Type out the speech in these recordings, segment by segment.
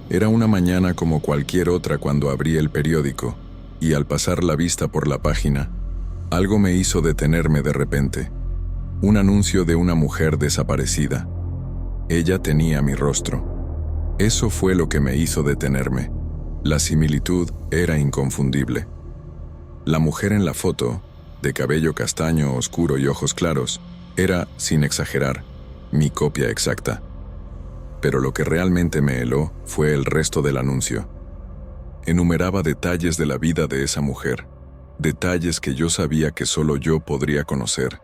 Era una mañana como cualquier otra cuando abrí el periódico, y al pasar la vista por la página, algo me hizo detenerme de repente. Un anuncio de una mujer desaparecida. Ella tenía mi rostro. Eso fue lo que me hizo detenerme. La similitud era inconfundible. La mujer en la foto, de cabello castaño oscuro y ojos claros, era, sin exagerar, mi copia exacta. Pero lo que realmente me heló fue el resto del anuncio. Enumeraba detalles de la vida de esa mujer, detalles que yo sabía que solo yo podría conocer.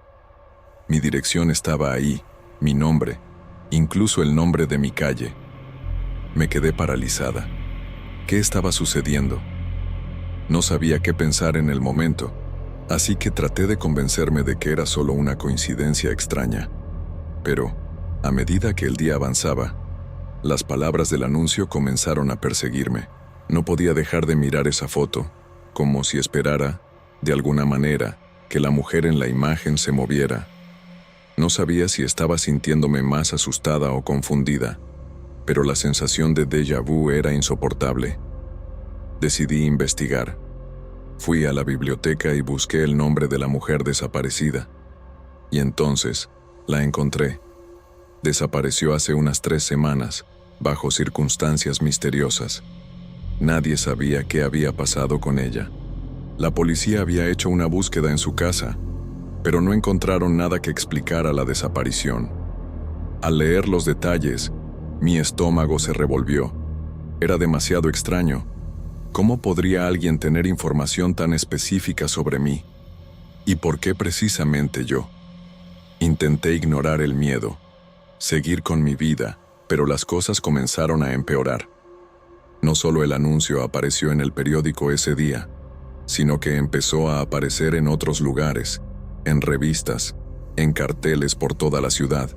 Mi dirección estaba ahí, mi nombre, incluso el nombre de mi calle. Me quedé paralizada. ¿Qué estaba sucediendo? No sabía qué pensar en el momento, así que traté de convencerme de que era solo una coincidencia extraña. Pero, a medida que el día avanzaba, las palabras del anuncio comenzaron a perseguirme. No podía dejar de mirar esa foto, como si esperara, de alguna manera, que la mujer en la imagen se moviera. No sabía si estaba sintiéndome más asustada o confundida, pero la sensación de déjà vu era insoportable. Decidí investigar. Fui a la biblioteca y busqué el nombre de la mujer desaparecida. Y entonces, la encontré. Desapareció hace unas 3 semanas, bajo circunstancias misteriosas. Nadie sabía qué había pasado con ella. La policía había hecho una búsqueda en su casa, pero no encontraron nada que explicara la desaparición. Al leer los detalles, mi estómago se revolvió. Era demasiado extraño. ¿Cómo podría alguien tener información tan específica sobre mí? ¿Y por qué precisamente yo? Intenté ignorar el miedo, seguir con mi vida, pero las cosas comenzaron a empeorar. No solo el anuncio apareció en el periódico ese día, sino que empezó a aparecer en otros lugares, en revistas, en carteles por toda la ciudad.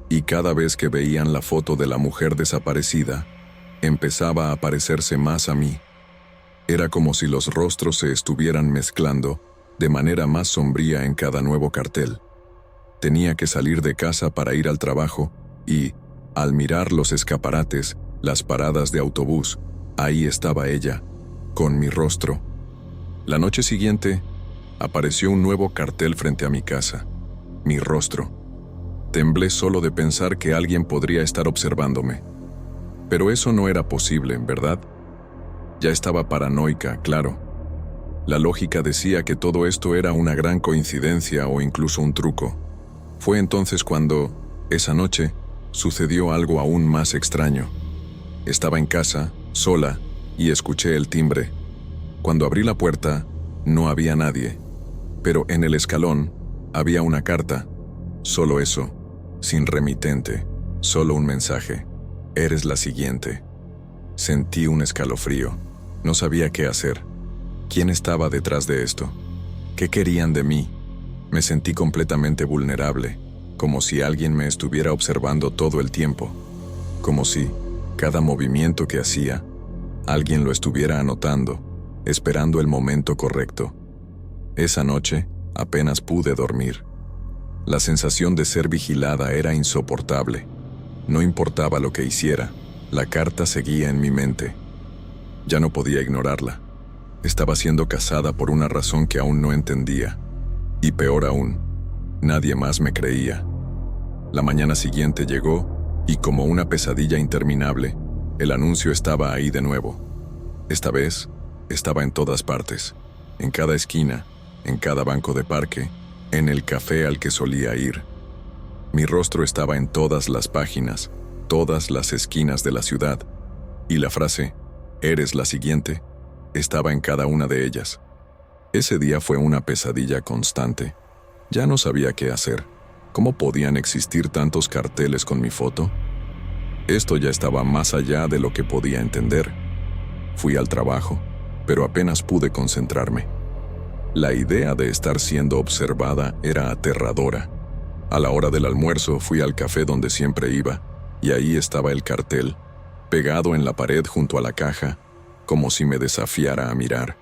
Y cada vez que veían la foto de la mujer desaparecida, empezaba a parecerse más a mí. Era como si los rostros se estuvieran mezclando de manera más sombría en cada nuevo cartel. Tenía que salir de casa para ir al trabajo y, al mirar los escaparates, las paradas de autobús, ahí estaba ella, con mi rostro. La noche siguiente, apareció un nuevo cartel frente a mi casa. Mi rostro. Temblé solo de pensar que alguien podría estar observándome. Pero eso no era posible, ¿verdad? Ya estaba paranoica, claro. La lógica decía que todo esto era una gran coincidencia o incluso un truco. Fue entonces cuando, esa noche, sucedió algo aún más extraño. Estaba en casa, sola, y escuché el timbre. Cuando abrí la puerta, no había nadie. Pero en el escalón había una carta. Solo eso, sin remitente, solo un mensaje. Eres la siguiente. Sentí un escalofrío. No sabía qué hacer. ¿Quién estaba detrás de esto? ¿Qué querían de mí? Me sentí completamente vulnerable, como si alguien me estuviera observando todo el tiempo. Como si, cada movimiento que hacía, alguien lo estuviera anotando, esperando el momento correcto. Esa noche, apenas pude dormir. La sensación de ser vigilada era insoportable. No importaba lo que hiciera, la carta seguía en mi mente. Ya no podía ignorarla. Estaba siendo cazada por una razón que aún no entendía. Y peor aún, nadie más me creía. La mañana siguiente llegó, y como una pesadilla interminable, el anuncio estaba ahí de nuevo. Esta vez, estaba en todas partes, en cada esquina, en cada banco de parque, en el café al que solía ir. Mi rostro estaba en todas las páginas, todas las esquinas de la ciudad, y la frase, «Eres la siguiente», estaba en cada una de ellas. Ese día fue una pesadilla constante. Ya no sabía qué hacer. ¿Cómo podían existir tantos carteles con mi foto? Esto ya estaba más allá de lo que podía entender. Fui al trabajo, pero apenas pude concentrarme. La idea de estar siendo observada era aterradora. A la hora del almuerzo fui al café donde siempre iba, y ahí estaba el cartel, pegado en la pared junto a la caja, como si me desafiara a mirar.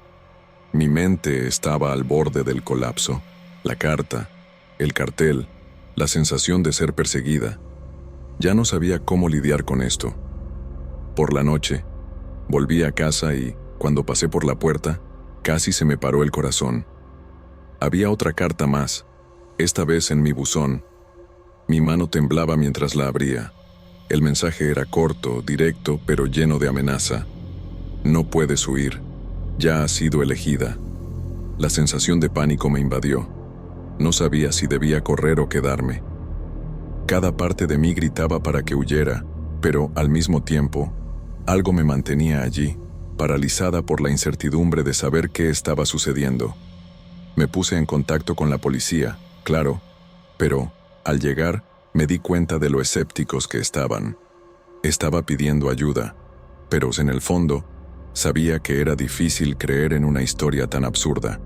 Mi mente estaba al borde del colapso. La carta, el cartel, la sensación de ser perseguida. Ya no sabía cómo lidiar con esto. Por la noche, volví a casa y, cuando pasé por la puerta, casi se me paró el corazón. Había otra carta más, esta vez en mi buzón. Mi mano temblaba mientras la abría. El mensaje era corto, directo, pero lleno de amenaza. No puedes huir. Ya has sido elegida. La sensación de pánico me invadió. No sabía si debía correr o quedarme. Cada parte de mí gritaba para que huyera, pero, al mismo tiempo, algo me mantenía allí, paralizada por la incertidumbre de saber qué estaba sucediendo. Me puse en contacto con la policía, claro, pero, al llegar, me di cuenta de lo escépticos que estaban. Estaba pidiendo ayuda, pero en el fondo, sabía que era difícil creer en una historia tan absurda.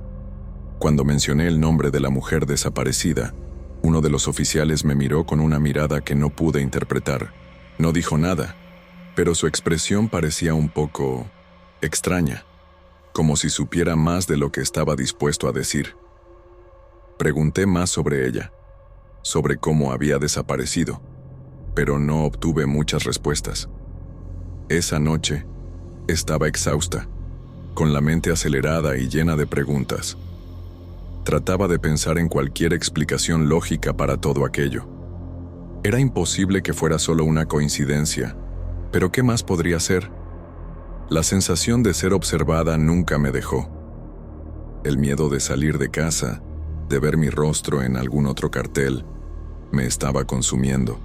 Cuando mencioné el nombre de la mujer desaparecida, uno de los oficiales me miró con una mirada que no pude interpretar. No dijo nada, pero su expresión parecía un poco extraña, como si supiera más de lo que estaba dispuesto a decir. Pregunté más sobre ella, sobre cómo había desaparecido, pero no obtuve muchas respuestas. Esa noche, estaba exhausta, con la mente acelerada y llena de preguntas. Trataba de pensar en cualquier explicación lógica para todo aquello. Era imposible que fuera solo una coincidencia, pero ¿qué más podría ser? La sensación de ser observada nunca me dejó. El miedo de salir de casa, de ver mi rostro en algún otro cartel, me estaba consumiendo.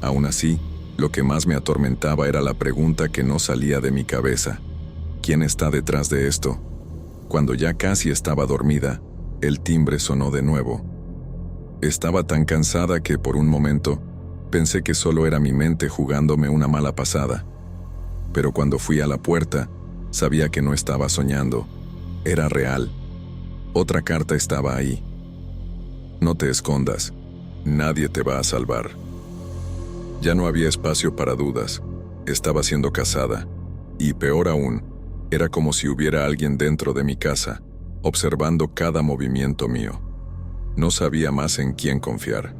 Aún así, lo que más me atormentaba era la pregunta que no salía de mi cabeza. ¿Quién está detrás de esto? Cuando ya casi estaba dormida, el timbre sonó de nuevo. Estaba tan cansada que por un momento pensé que solo era mi mente jugándome una mala pasada. Pero cuando fui a la puerta, sabía que no estaba soñando. Era real. Otra carta estaba ahí. No te escondas. Nadie te va a salvar. Ya no había espacio para dudas. Estaba siendo cazada. Y peor aún, era como si hubiera alguien dentro de mi casa, observando cada movimiento mío. No sabía más en quién confiar.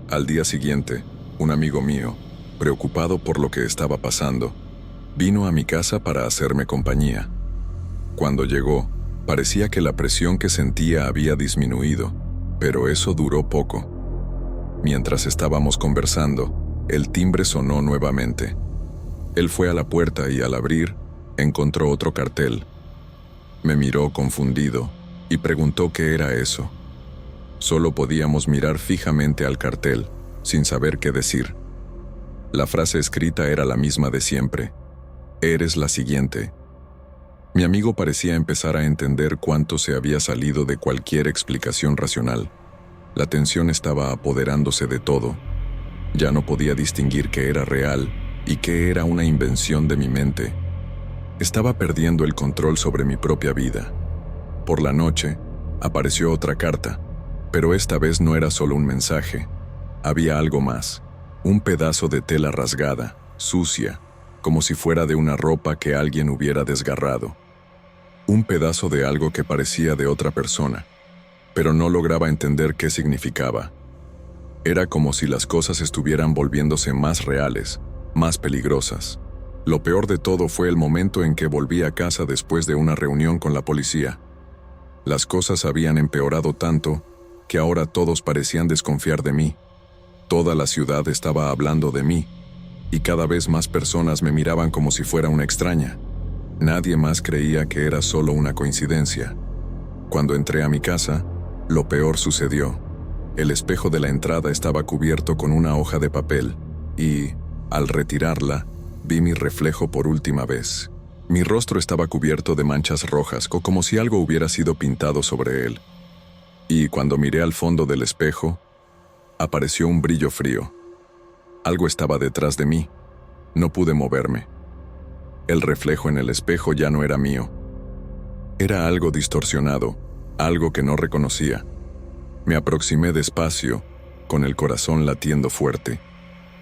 Al día siguiente, un amigo mío, preocupado por lo que estaba pasando, vino a mi casa para hacerme compañía. Cuando llegó, parecía que la presión que sentía había disminuido, pero eso duró poco. Mientras estábamos conversando, el timbre sonó nuevamente. Él fue a la puerta y al abrir, encontró otro cartel. Me miró confundido y preguntó qué era eso. Solo podíamos mirar fijamente al cartel, sin saber qué decir. La frase escrita era la misma de siempre. Eres la siguiente. Mi amigo parecía empezar a entender cuánto se había salido de cualquier explicación racional. La tensión estaba apoderándose de todo. Ya no podía distinguir qué era real y qué era una invención de mi mente. Estaba perdiendo el control sobre mi propia vida. Por la noche, apareció otra carta, pero esta vez no era solo un mensaje. Había algo más, un pedazo de tela rasgada, sucia, como si fuera de una ropa que alguien hubiera desgarrado. Un pedazo de algo que parecía de otra persona, pero no lograba entender qué significaba. Era como si las cosas estuvieran volviéndose más reales, más peligrosas. Lo peor de todo fue el momento en que volví a casa después de una reunión con la policía. Las cosas habían empeorado tanto que ahora todos parecían desconfiar de mí. Toda la ciudad estaba hablando de mí, y cada vez más personas me miraban como si fuera una extraña. Nadie más creía que era solo una coincidencia. Cuando entré a mi casa, lo peor sucedió. El espejo de la entrada estaba cubierto con una hoja de papel, y, al retirarla, vi mi reflejo por última vez. Mi rostro estaba cubierto de manchas rojas, como si algo hubiera sido pintado sobre él. Y cuando miré al fondo del espejo, apareció un brillo frío. Algo estaba detrás de mí. No pude moverme. El reflejo en el espejo ya no era mío. Era algo distorsionado, algo que no reconocía. Me aproximé despacio, con el corazón latiendo fuerte.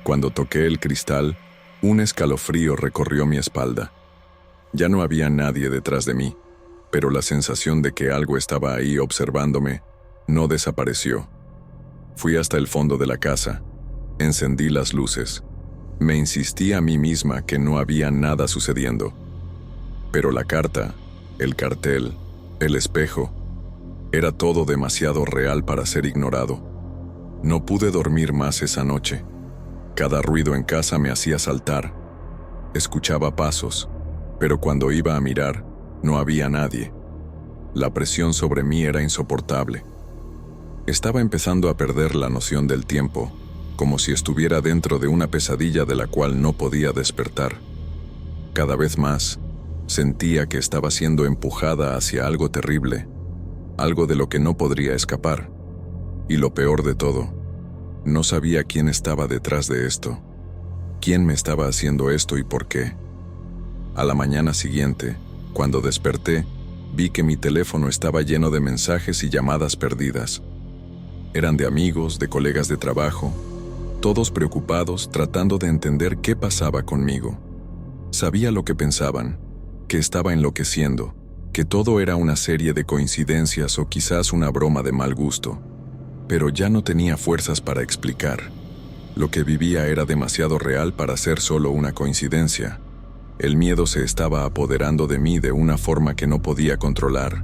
Cuando toqué el cristal, un escalofrío recorrió mi espalda. Ya no había nadie detrás de mí, pero la sensación de que algo estaba ahí observándome no desapareció. Fui hasta el fondo de la casa, encendí las luces. Me insistí a mí misma que no había nada sucediendo. Pero la carta, el cartel, el espejo, era todo demasiado real para ser ignorado. No pude dormir más esa noche. Cada ruido en casa me hacía saltar. Escuchaba pasos, pero cuando iba a mirar, no había nadie. La presión sobre mí era insoportable. Estaba empezando a perder la noción del tiempo, como si estuviera dentro de una pesadilla de la cual no podía despertar. Cada vez más, sentía que estaba siendo empujada hacia algo terrible, algo de lo que no podría escapar. Y lo peor de todo, no sabía quién estaba detrás de esto, quién me estaba haciendo esto y por qué. A la mañana siguiente, cuando desperté, vi que mi teléfono estaba lleno de mensajes y llamadas perdidas. Eran de amigos, de colegas de trabajo, todos preocupados tratando de entender qué pasaba conmigo. Sabía lo que pensaban, que estaba enloqueciendo, que todo era una serie de coincidencias o quizás una broma de mal gusto. Pero ya no tenía fuerzas para explicar. Lo que vivía era demasiado real para ser solo una coincidencia. El miedo se estaba apoderando de mí de una forma que no podía controlar.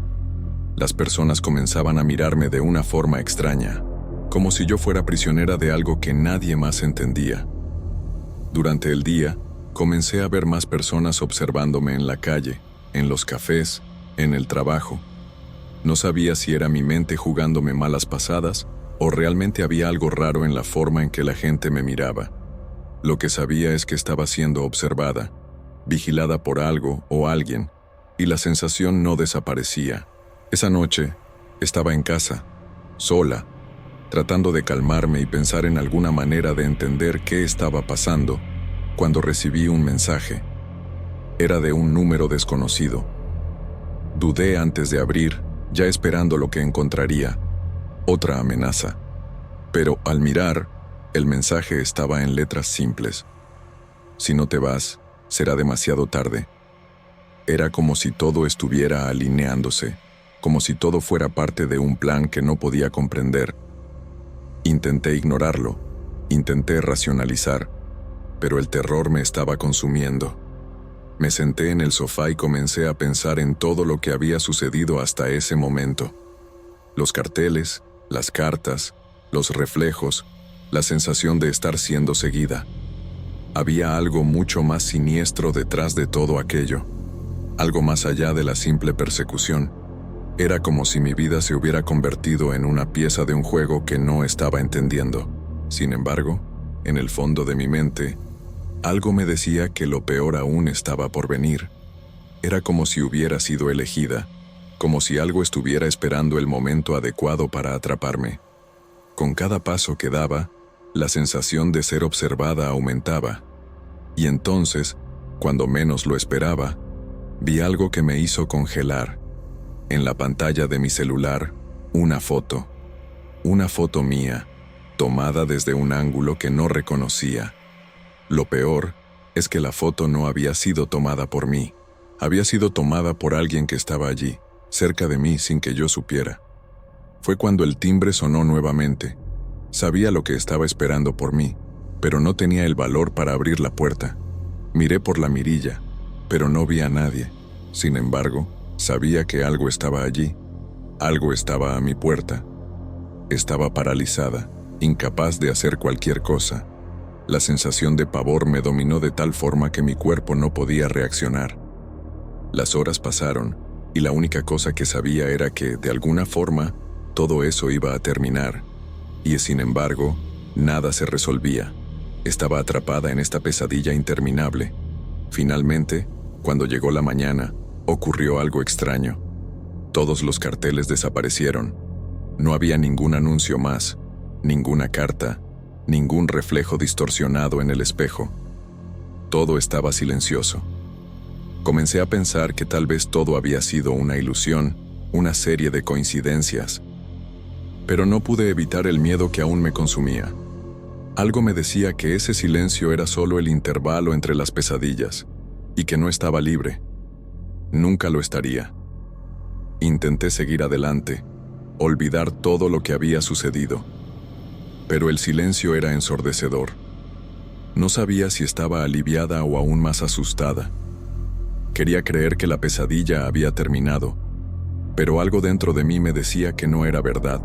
Las personas comenzaban a mirarme de una forma extraña, como si yo fuera prisionera de algo que nadie más entendía. Durante el día, comencé a ver más personas observándome en la calle, en los cafés, en el trabajo. No sabía si era mi mente jugándome malas pasadas o realmente había algo raro en la forma en que la gente me miraba. Lo que sabía es que estaba siendo observada, vigilada por algo o alguien, y la sensación no desaparecía. Esa noche, estaba en casa, sola, tratando de calmarme y pensar en alguna manera de entender qué estaba pasando, cuando recibí un mensaje. Era de un número desconocido. Dudé antes de abrir, ya esperando lo que encontraría, otra amenaza. Pero al mirar, el mensaje estaba en letras simples. Si no te vas, será demasiado tarde. Era como si todo estuviera alineándose, como si todo fuera parte de un plan que no podía comprender. Intenté ignorarlo, intenté racionalizar, pero el terror me estaba consumiendo. Me senté en el sofá y comencé a pensar en todo lo que había sucedido hasta ese momento. Los carteles, las cartas, los reflejos, la sensación de estar siendo seguida. Había algo mucho más siniestro detrás de todo aquello, algo más allá de la simple persecución. Era como si mi vida se hubiera convertido en una pieza de un juego que no estaba entendiendo. Sin embargo, en el fondo de mi mente, algo me decía que lo peor aún estaba por venir. Era como si hubiera sido elegida, como si algo estuviera esperando el momento adecuado para atraparme. Con cada paso que daba, la sensación de ser observada aumentaba. Y entonces, cuando menos lo esperaba, vi algo que me hizo congelar. En la pantalla de mi celular, una foto mía, tomada desde un ángulo que no reconocía. Lo peor es que la foto no había sido tomada por mí, había sido tomada por alguien que estaba allí, cerca de mí sin que yo supiera. Fue cuando el timbre sonó nuevamente. Sabía lo que estaba esperando por mí, pero no tenía el valor para abrir la puerta. Miré por la mirilla, pero no vi a nadie. Sin embargo, sabía que algo estaba allí. Algo estaba a mi puerta. Estaba paralizada, incapaz de hacer cualquier cosa. La sensación de pavor me dominó de tal forma que mi cuerpo no podía reaccionar. Las horas pasaron, y la única cosa que sabía era que, de alguna forma, todo eso iba a terminar. Y sin embargo, nada se resolvía. Estaba atrapada en esta pesadilla interminable. Finalmente, cuando llegó la mañana, ocurrió algo extraño. Todos los carteles desaparecieron. No había ningún anuncio más, ninguna carta, ningún reflejo distorsionado en el espejo. Todo estaba silencioso. Comencé a pensar que tal vez todo había sido una ilusión, una serie de coincidencias. Pero no pude evitar el miedo que aún me consumía. Algo me decía que ese silencio era solo el intervalo entre las pesadillas, y que no estaba libre. Nunca lo estaría. Intenté seguir adelante, olvidar todo lo que había sucedido. Pero el silencio era ensordecedor. No sabía si estaba aliviada o aún más asustada. Quería creer que la pesadilla había terminado, pero algo dentro de mí me decía que no era verdad.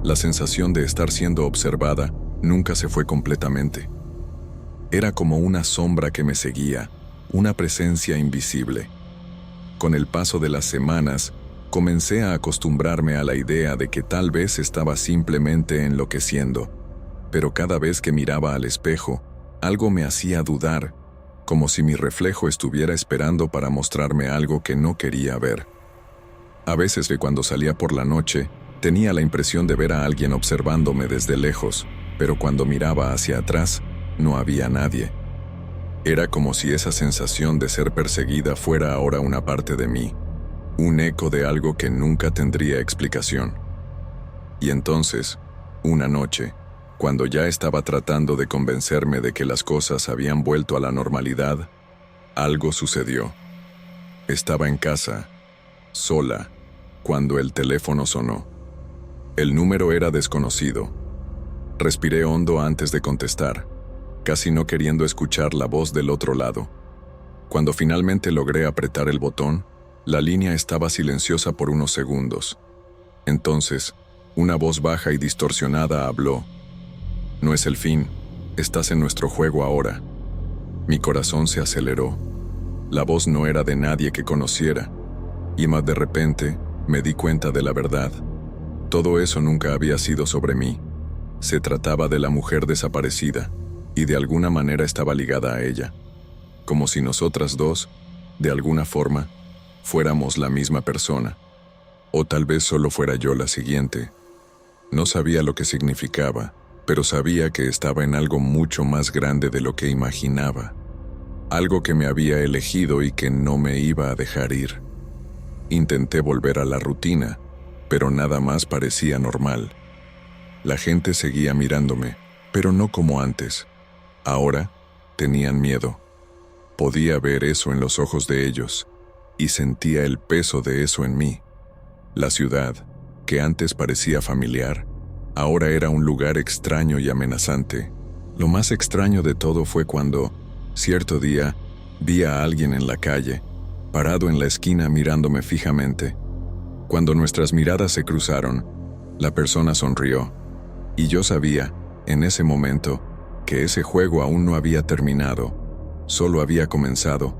La sensación de estar siendo observada nunca se fue completamente. Era como una sombra que me seguía, una presencia invisible. Con el paso de las semanas, comencé a acostumbrarme a la idea de que tal vez estaba simplemente enloqueciendo, pero cada vez que miraba al espejo, algo me hacía dudar, como si mi reflejo estuviera esperando para mostrarme algo que no quería ver. A veces cuando salía por la noche, tenía la impresión de ver a alguien observándome desde lejos, pero cuando miraba hacia atrás, no había nadie. Era como si esa sensación de ser perseguida fuera ahora una parte de mí, un eco de algo que nunca tendría explicación. Y entonces, una noche, cuando ya estaba tratando de convencerme de que las cosas habían vuelto a la normalidad, algo sucedió. Estaba en casa, sola, cuando el teléfono sonó. El número era desconocido. Respiré hondo antes de contestar, casi no queriendo escuchar la voz del otro lado. Cuando finalmente logré apretar el botón, la línea estaba silenciosa por unos segundos. Entonces, una voz baja y distorsionada habló. «No es el fin, estás en nuestro juego ahora». Mi corazón se aceleró. La voz no era de nadie que conociera, y más de repente me di cuenta de la verdad. Todo eso nunca había sido sobre mí. Se trataba de la mujer desaparecida, y de alguna manera estaba ligada a ella, como si nosotras dos, de alguna forma, fuéramos la misma persona, o tal vez solo fuera yo la siguiente. No sabía lo que significaba, pero sabía que estaba en algo mucho más grande de lo que imaginaba, algo que me había elegido y que no me iba a dejar ir. Intenté volver a la rutina, pero nada más parecía normal. La gente seguía mirándome, pero no como antes. Ahora tenían miedo. Podía ver eso en los ojos de ellos, y sentía el peso de eso en mí. La ciudad, que antes parecía familiar, ahora era un lugar extraño y amenazante. Lo más extraño de todo fue cuando, cierto día, vi a alguien en la calle, parado en la esquina mirándome fijamente. Cuando nuestras miradas se cruzaron, la persona sonrió, y yo sabía, en ese momento, que ese juego aún no había terminado, solo había comenzado.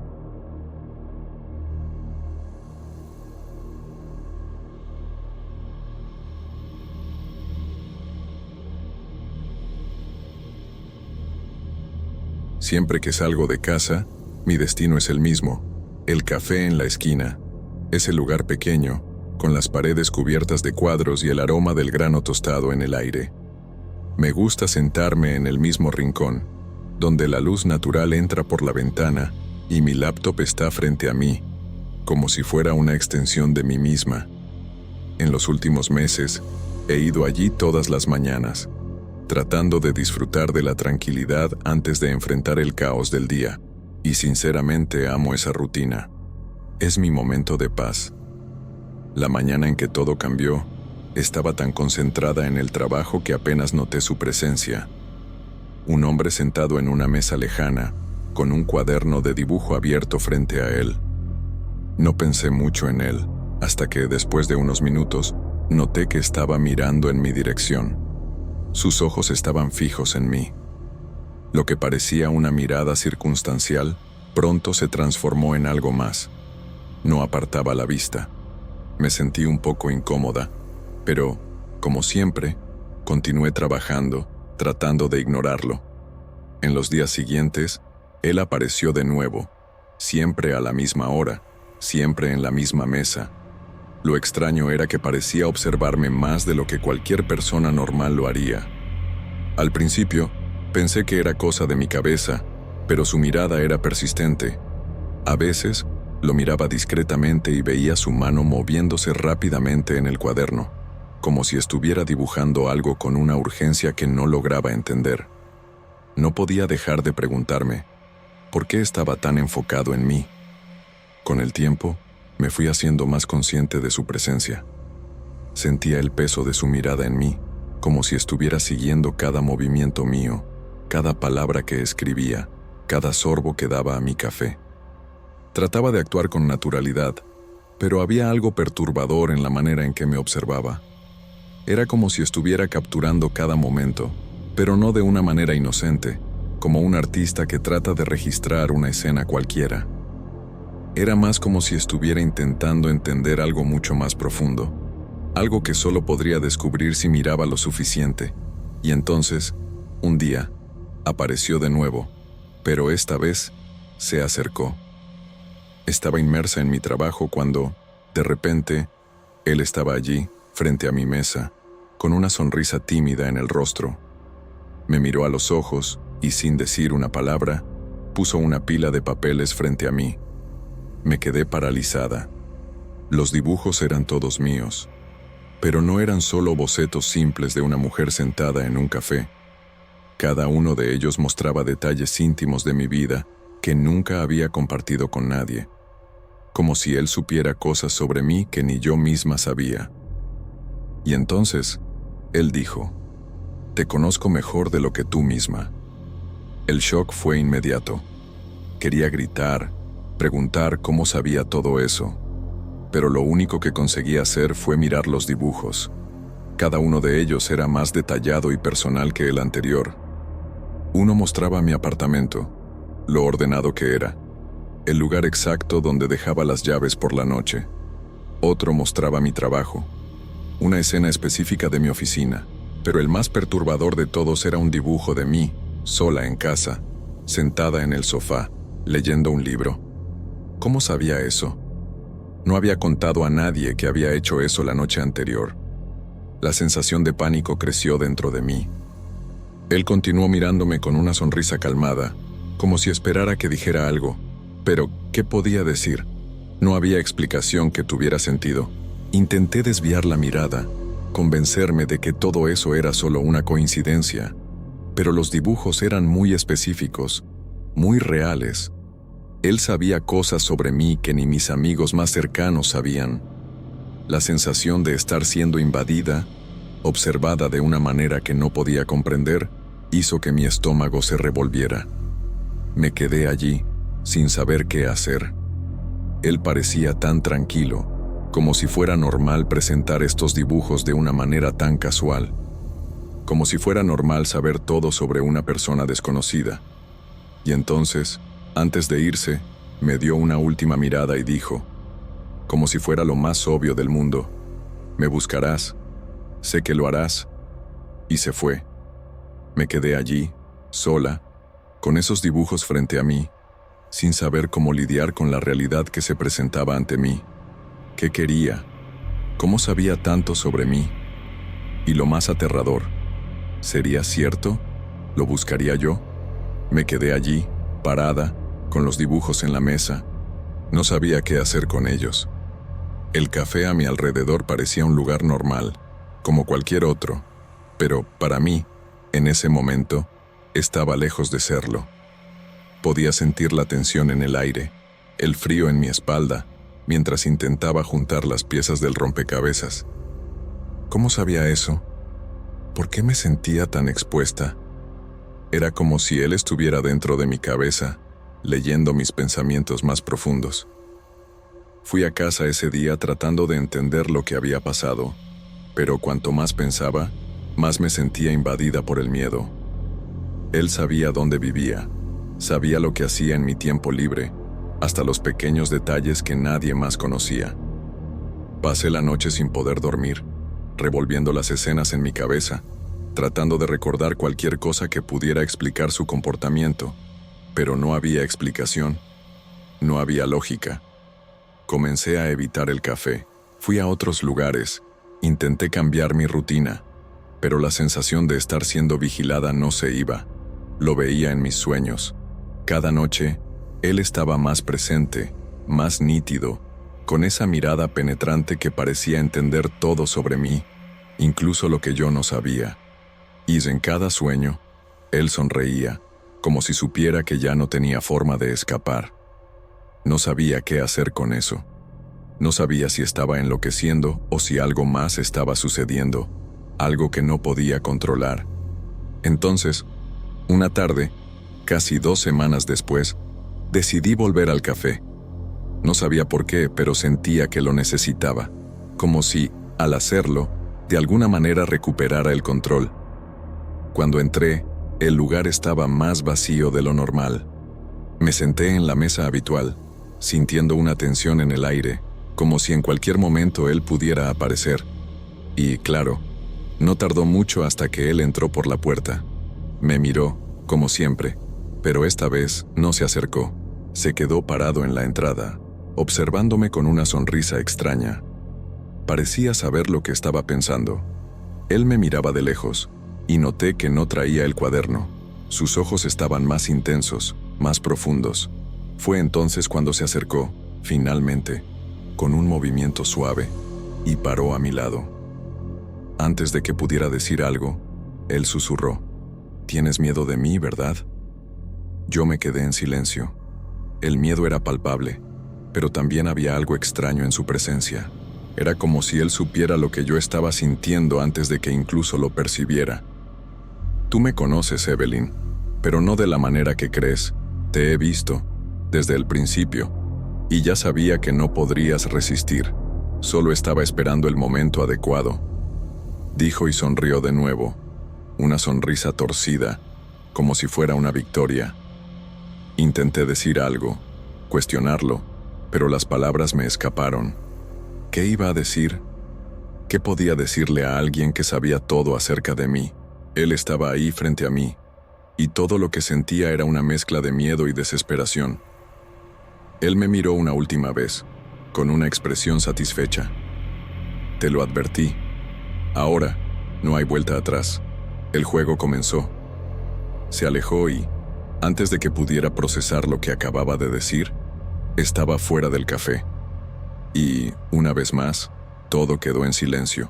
Siempre que salgo de casa, mi destino es el mismo, el café en la esquina, ese lugar pequeño, con las paredes cubiertas de cuadros y el aroma del grano tostado en el aire. Me gusta sentarme en el mismo rincón, donde la luz natural entra por la ventana y mi laptop está frente a mí, como si fuera una extensión de mí misma. En los últimos meses, he ido allí todas las mañanas, tratando de disfrutar de la tranquilidad antes de enfrentar el caos del día, y sinceramente amo esa rutina. Es mi momento de paz. La mañana en que todo cambió, estaba tan concentrada en el trabajo que apenas noté su presencia. Un hombre sentado en una mesa lejana, con un cuaderno de dibujo abierto frente a él. No pensé mucho en él, hasta que, después de unos minutos, noté que estaba mirando en mi dirección. Sus ojos estaban fijos en mí. Lo que parecía una mirada circunstancial, pronto se transformó en algo más. No apartaba la vista. Me sentí un poco incómoda, pero, como siempre, continué trabajando, tratando de ignorarlo. En los días siguientes, él apareció de nuevo, siempre a la misma hora, siempre en la misma mesa. Lo extraño era que parecía observarme más de lo que cualquier persona normal lo haría. Al principio, pensé que era cosa de mi cabeza, pero su mirada era persistente. A veces, lo miraba discretamente y veía su mano moviéndose rápidamente en el cuaderno, como si estuviera dibujando algo con una urgencia que no lograba entender. No podía dejar de preguntarme, ¿por qué estaba tan enfocado en mí? Con el tiempo, me fui haciendo más consciente de su presencia. Sentía el peso de su mirada en mí, como si estuviera siguiendo cada movimiento mío. cada palabra que escribía, cada sorbo que daba a mi café. Trataba de actuar con naturalidad, pero había algo perturbador en la manera en que me observaba. Era como si estuviera capturando cada momento, pero no de una manera inocente, como un artista que trata de registrar una escena cualquiera. Era más como si estuviera intentando entender algo mucho más profundo, algo que solo podría descubrir si miraba lo suficiente. Y entonces, un día, apareció de nuevo, pero esta vez se acercó. Estaba inmersa en mi trabajo cuando, de repente, él estaba allí, frente a mi mesa, con una sonrisa tímida en el rostro. Me miró a los ojos y, sin decir una palabra, puso una pila de papeles frente a mí. Me quedé paralizada. Los dibujos eran todos míos, pero no eran solo bocetos simples de una mujer sentada en un café. Cada uno de ellos mostraba detalles íntimos de mi vida que nunca había compartido con nadie, como si él supiera cosas sobre mí que ni yo misma sabía. Y entonces, él dijo: «Te conozco mejor de lo que tú misma». El shock fue inmediato. Quería gritar, preguntar cómo sabía todo eso, pero lo único que conseguí hacer fue mirar los dibujos. Cada uno de ellos era más detallado y personal que el anterior. Uno mostraba mi apartamento, lo ordenado que era, el lugar exacto donde dejaba las llaves por la noche. Otro mostraba mi trabajo, una escena específica de mi oficina, pero el más perturbador de todos era un dibujo de mí, sola en casa, sentada en el sofá, leyendo un libro. ¿Cómo sabía eso? No había contado a nadie que había hecho eso la noche anterior. La sensación de pánico creció dentro de mí. Él continuó mirándome con una sonrisa calmada, como si esperara que dijera algo. Pero, ¿qué podía decir? No había explicación que tuviera sentido. Intenté desviar la mirada, convencerme de que todo eso era solo una coincidencia, pero los dibujos eran muy específicos, muy reales. Él sabía cosas sobre mí que ni mis amigos más cercanos sabían. La sensación de estar siendo invadida, observada de una manera que no podía comprender, hizo que mi estómago se revolviera. Me quedé allí, sin saber qué hacer. Él parecía tan tranquilo, como si fuera normal presentar estos dibujos de una manera tan casual, como si fuera normal saber todo sobre una persona desconocida. Y entonces, antes de irse, me dio una última mirada y dijo, como si fuera lo más obvio del mundo: «Me buscarás, sé que lo harás». Y se fue. Me quedé allí, sola, con esos dibujos frente a mí, sin saber cómo lidiar con la realidad que se presentaba ante mí. ¿Qué quería? ¿Cómo sabía tanto sobre mí? Y lo más aterrador, ¿sería cierto? ¿Lo buscaría yo? Me quedé allí, parada, con los dibujos en la mesa. No sabía qué hacer con ellos. El café a mi alrededor parecía un lugar normal, como cualquier otro, pero para mí, en ese momento, estaba lejos de serlo. Podía sentir la tensión en el aire, el frío en mi espalda, mientras intentaba juntar las piezas del rompecabezas. ¿Cómo sabía eso? ¿Por qué me sentía tan expuesta? Era como si él estuviera dentro de mi cabeza, leyendo mis pensamientos más profundos. Fui a casa ese día tratando de entender lo que había pasado, pero cuanto más pensaba, más me sentía invadida por el miedo. Él sabía dónde vivía, sabía lo que hacía en mi tiempo libre, hasta los pequeños detalles que nadie más conocía. Pasé la noche sin poder dormir, revolviendo las escenas en mi cabeza, tratando de recordar cualquier cosa que pudiera explicar su comportamiento, pero no había explicación, no había lógica. Comencé a evitar el café, fui a otros lugares, intenté cambiar mi rutina, pero la sensación de estar siendo vigilada no se iba. Lo veía en mis sueños. Cada noche, él estaba más presente, más nítido, con esa mirada penetrante que parecía entender todo sobre mí, incluso lo que yo no sabía. Y en cada sueño, él sonreía, como si supiera que ya no tenía forma de escapar. No sabía qué hacer con eso. No sabía si estaba enloqueciendo o si algo más estaba sucediendo, algo que no podía controlar. Entonces, Una tarde, casi 2 semanas después, decidí volver al café. No sabía por qué, pero sentía que lo necesitaba, como si, al hacerlo, de alguna manera recuperara el control. Cuando entré, el lugar estaba más vacío de lo normal. Me senté en la mesa habitual, sintiendo una tensión en el aire, como si en cualquier momento él pudiera aparecer. Y, claro, no tardó mucho hasta que él entró por la puerta. Me miró, como siempre, pero esta vez no se acercó. Se quedó parado en la entrada, observándome con una sonrisa extraña. Parecía saber lo que estaba pensando. Él me miraba de lejos, y noté que no traía el cuaderno. Sus ojos estaban más intensos, más profundos. Fue entonces cuando se acercó, finalmente, con un movimiento suave, y paró a mi lado. Antes de que pudiera decir algo, él susurró: «¿Tienes miedo de mí, verdad?». Yo me quedé en silencio. El miedo era palpable, pero también había algo extraño en su presencia. Era como si él supiera lo que yo estaba sintiendo antes de que incluso lo percibiera. «Tú me conoces, Evelyn, pero no de la manera que crees. Te he visto, desde el principio, y ya sabía que no podrías resistir. Solo estaba esperando el momento adecuado», dijo y sonrió de nuevo, una sonrisa torcida, como si fuera una victoria. Intenté decir algo, cuestionarlo, pero las palabras me escaparon. ¿Qué iba a decir? ¿Qué podía decirle a alguien que sabía todo acerca de mí? Él estaba ahí frente a mí, y todo lo que sentía era una mezcla de miedo y desesperación. Él me miró una última vez, con una expresión satisfecha. «Te lo advertí. Ahora, no hay vuelta atrás». El juego comenzó. Se alejó y, antes de que pudiera procesar lo que acababa de decir, estaba fuera del café. Y, una vez más, todo quedó en silencio.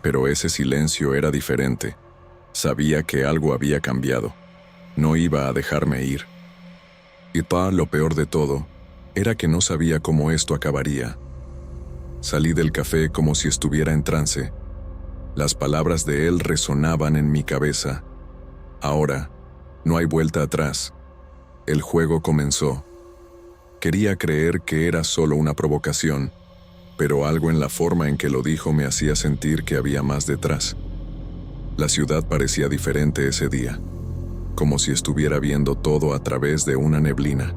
Pero ese silencio era diferente. Sabía que algo había cambiado. No iba a dejarme ir. Y lo peor de todo, era que no sabía cómo esto acabaría. Salí del café como si estuviera en trance. Las palabras de él resonaban en mi cabeza. Ahora, no hay vuelta atrás. El juego comenzó. Quería creer que era solo una provocación, pero algo en la forma en que lo dijo me hacía sentir que había más detrás. La ciudad parecía diferente ese día, como si estuviera viendo todo a través de una neblina.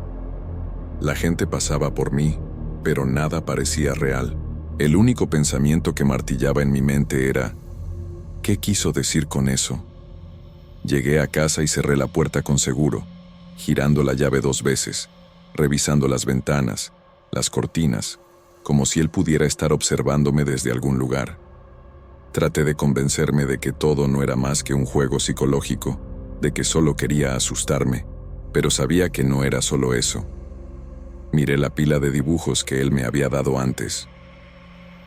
La gente pasaba por mí, pero nada parecía real. El único pensamiento que martillaba en mi mente era: ¿qué quiso decir con eso? Llegué a casa y cerré la puerta con seguro, girando la llave 2 veces, revisando las ventanas, las cortinas, como si él pudiera estar observándome desde algún lugar. Traté de convencerme de que todo no era más que un juego psicológico, de que solo quería asustarme, pero sabía que no era solo eso. Miré la pila de dibujos que él me había dado antes.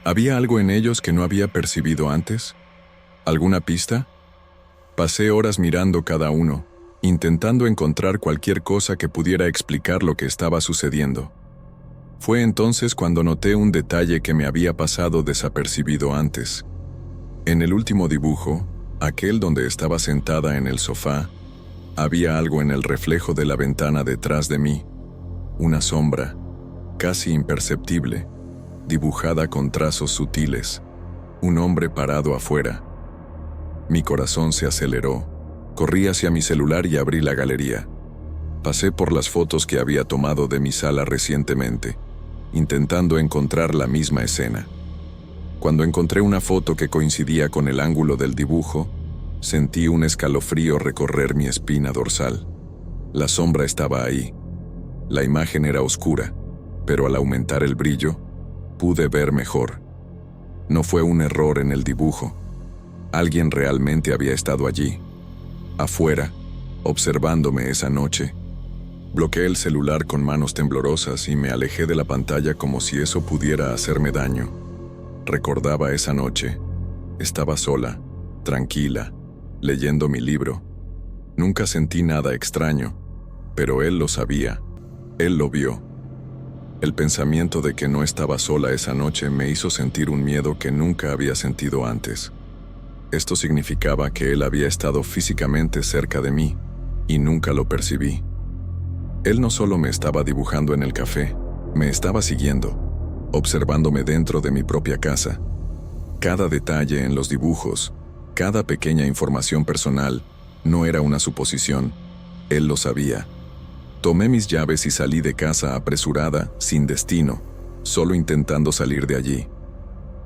¿Había algo en ellos que no había percibido antes? ¿Alguna pista? Pasé horas mirando cada uno, intentando encontrar cualquier cosa que pudiera explicar lo que estaba sucediendo. Fue entonces cuando noté un detalle que me había pasado desapercibido antes. En el último dibujo, aquel donde estaba sentada en el sofá, había algo en el reflejo de la ventana detrás de mí, una sombra, casi imperceptible, dibujada con trazos sutiles, un hombre parado afuera. Mi corazón se aceleró. Corrí hacia mi celular y abrí la galería. Pasé por las fotos que había tomado de mi sala recientemente, intentando encontrar la misma escena. Cuando encontré una foto que coincidía con el ángulo del dibujo, sentí un escalofrío recorrer mi espina dorsal. La sombra estaba ahí. La imagen era oscura, pero al aumentar el brillo, pude ver mejor. No fue un error en el dibujo. Alguien realmente había estado allí, afuera, observándome esa noche. Bloqueé el celular con manos temblorosas y me alejé de la pantalla como si eso pudiera hacerme daño. Recordaba esa noche. Estaba sola, tranquila, leyendo mi libro. Nunca sentí nada extraño, pero él lo sabía. Él lo vio. El pensamiento de que no estaba sola esa noche me hizo sentir un miedo que nunca había sentido antes. Esto significaba que él había estado físicamente cerca de mí, y nunca lo percibí. Él no solo me estaba dibujando en el café, me estaba siguiendo, observándome dentro de mi propia casa. Cada detalle en los dibujos, cada pequeña información personal, no era una suposición. Él lo sabía. Tomé mis llaves y salí de casa apresurada, sin destino, solo intentando salir de allí.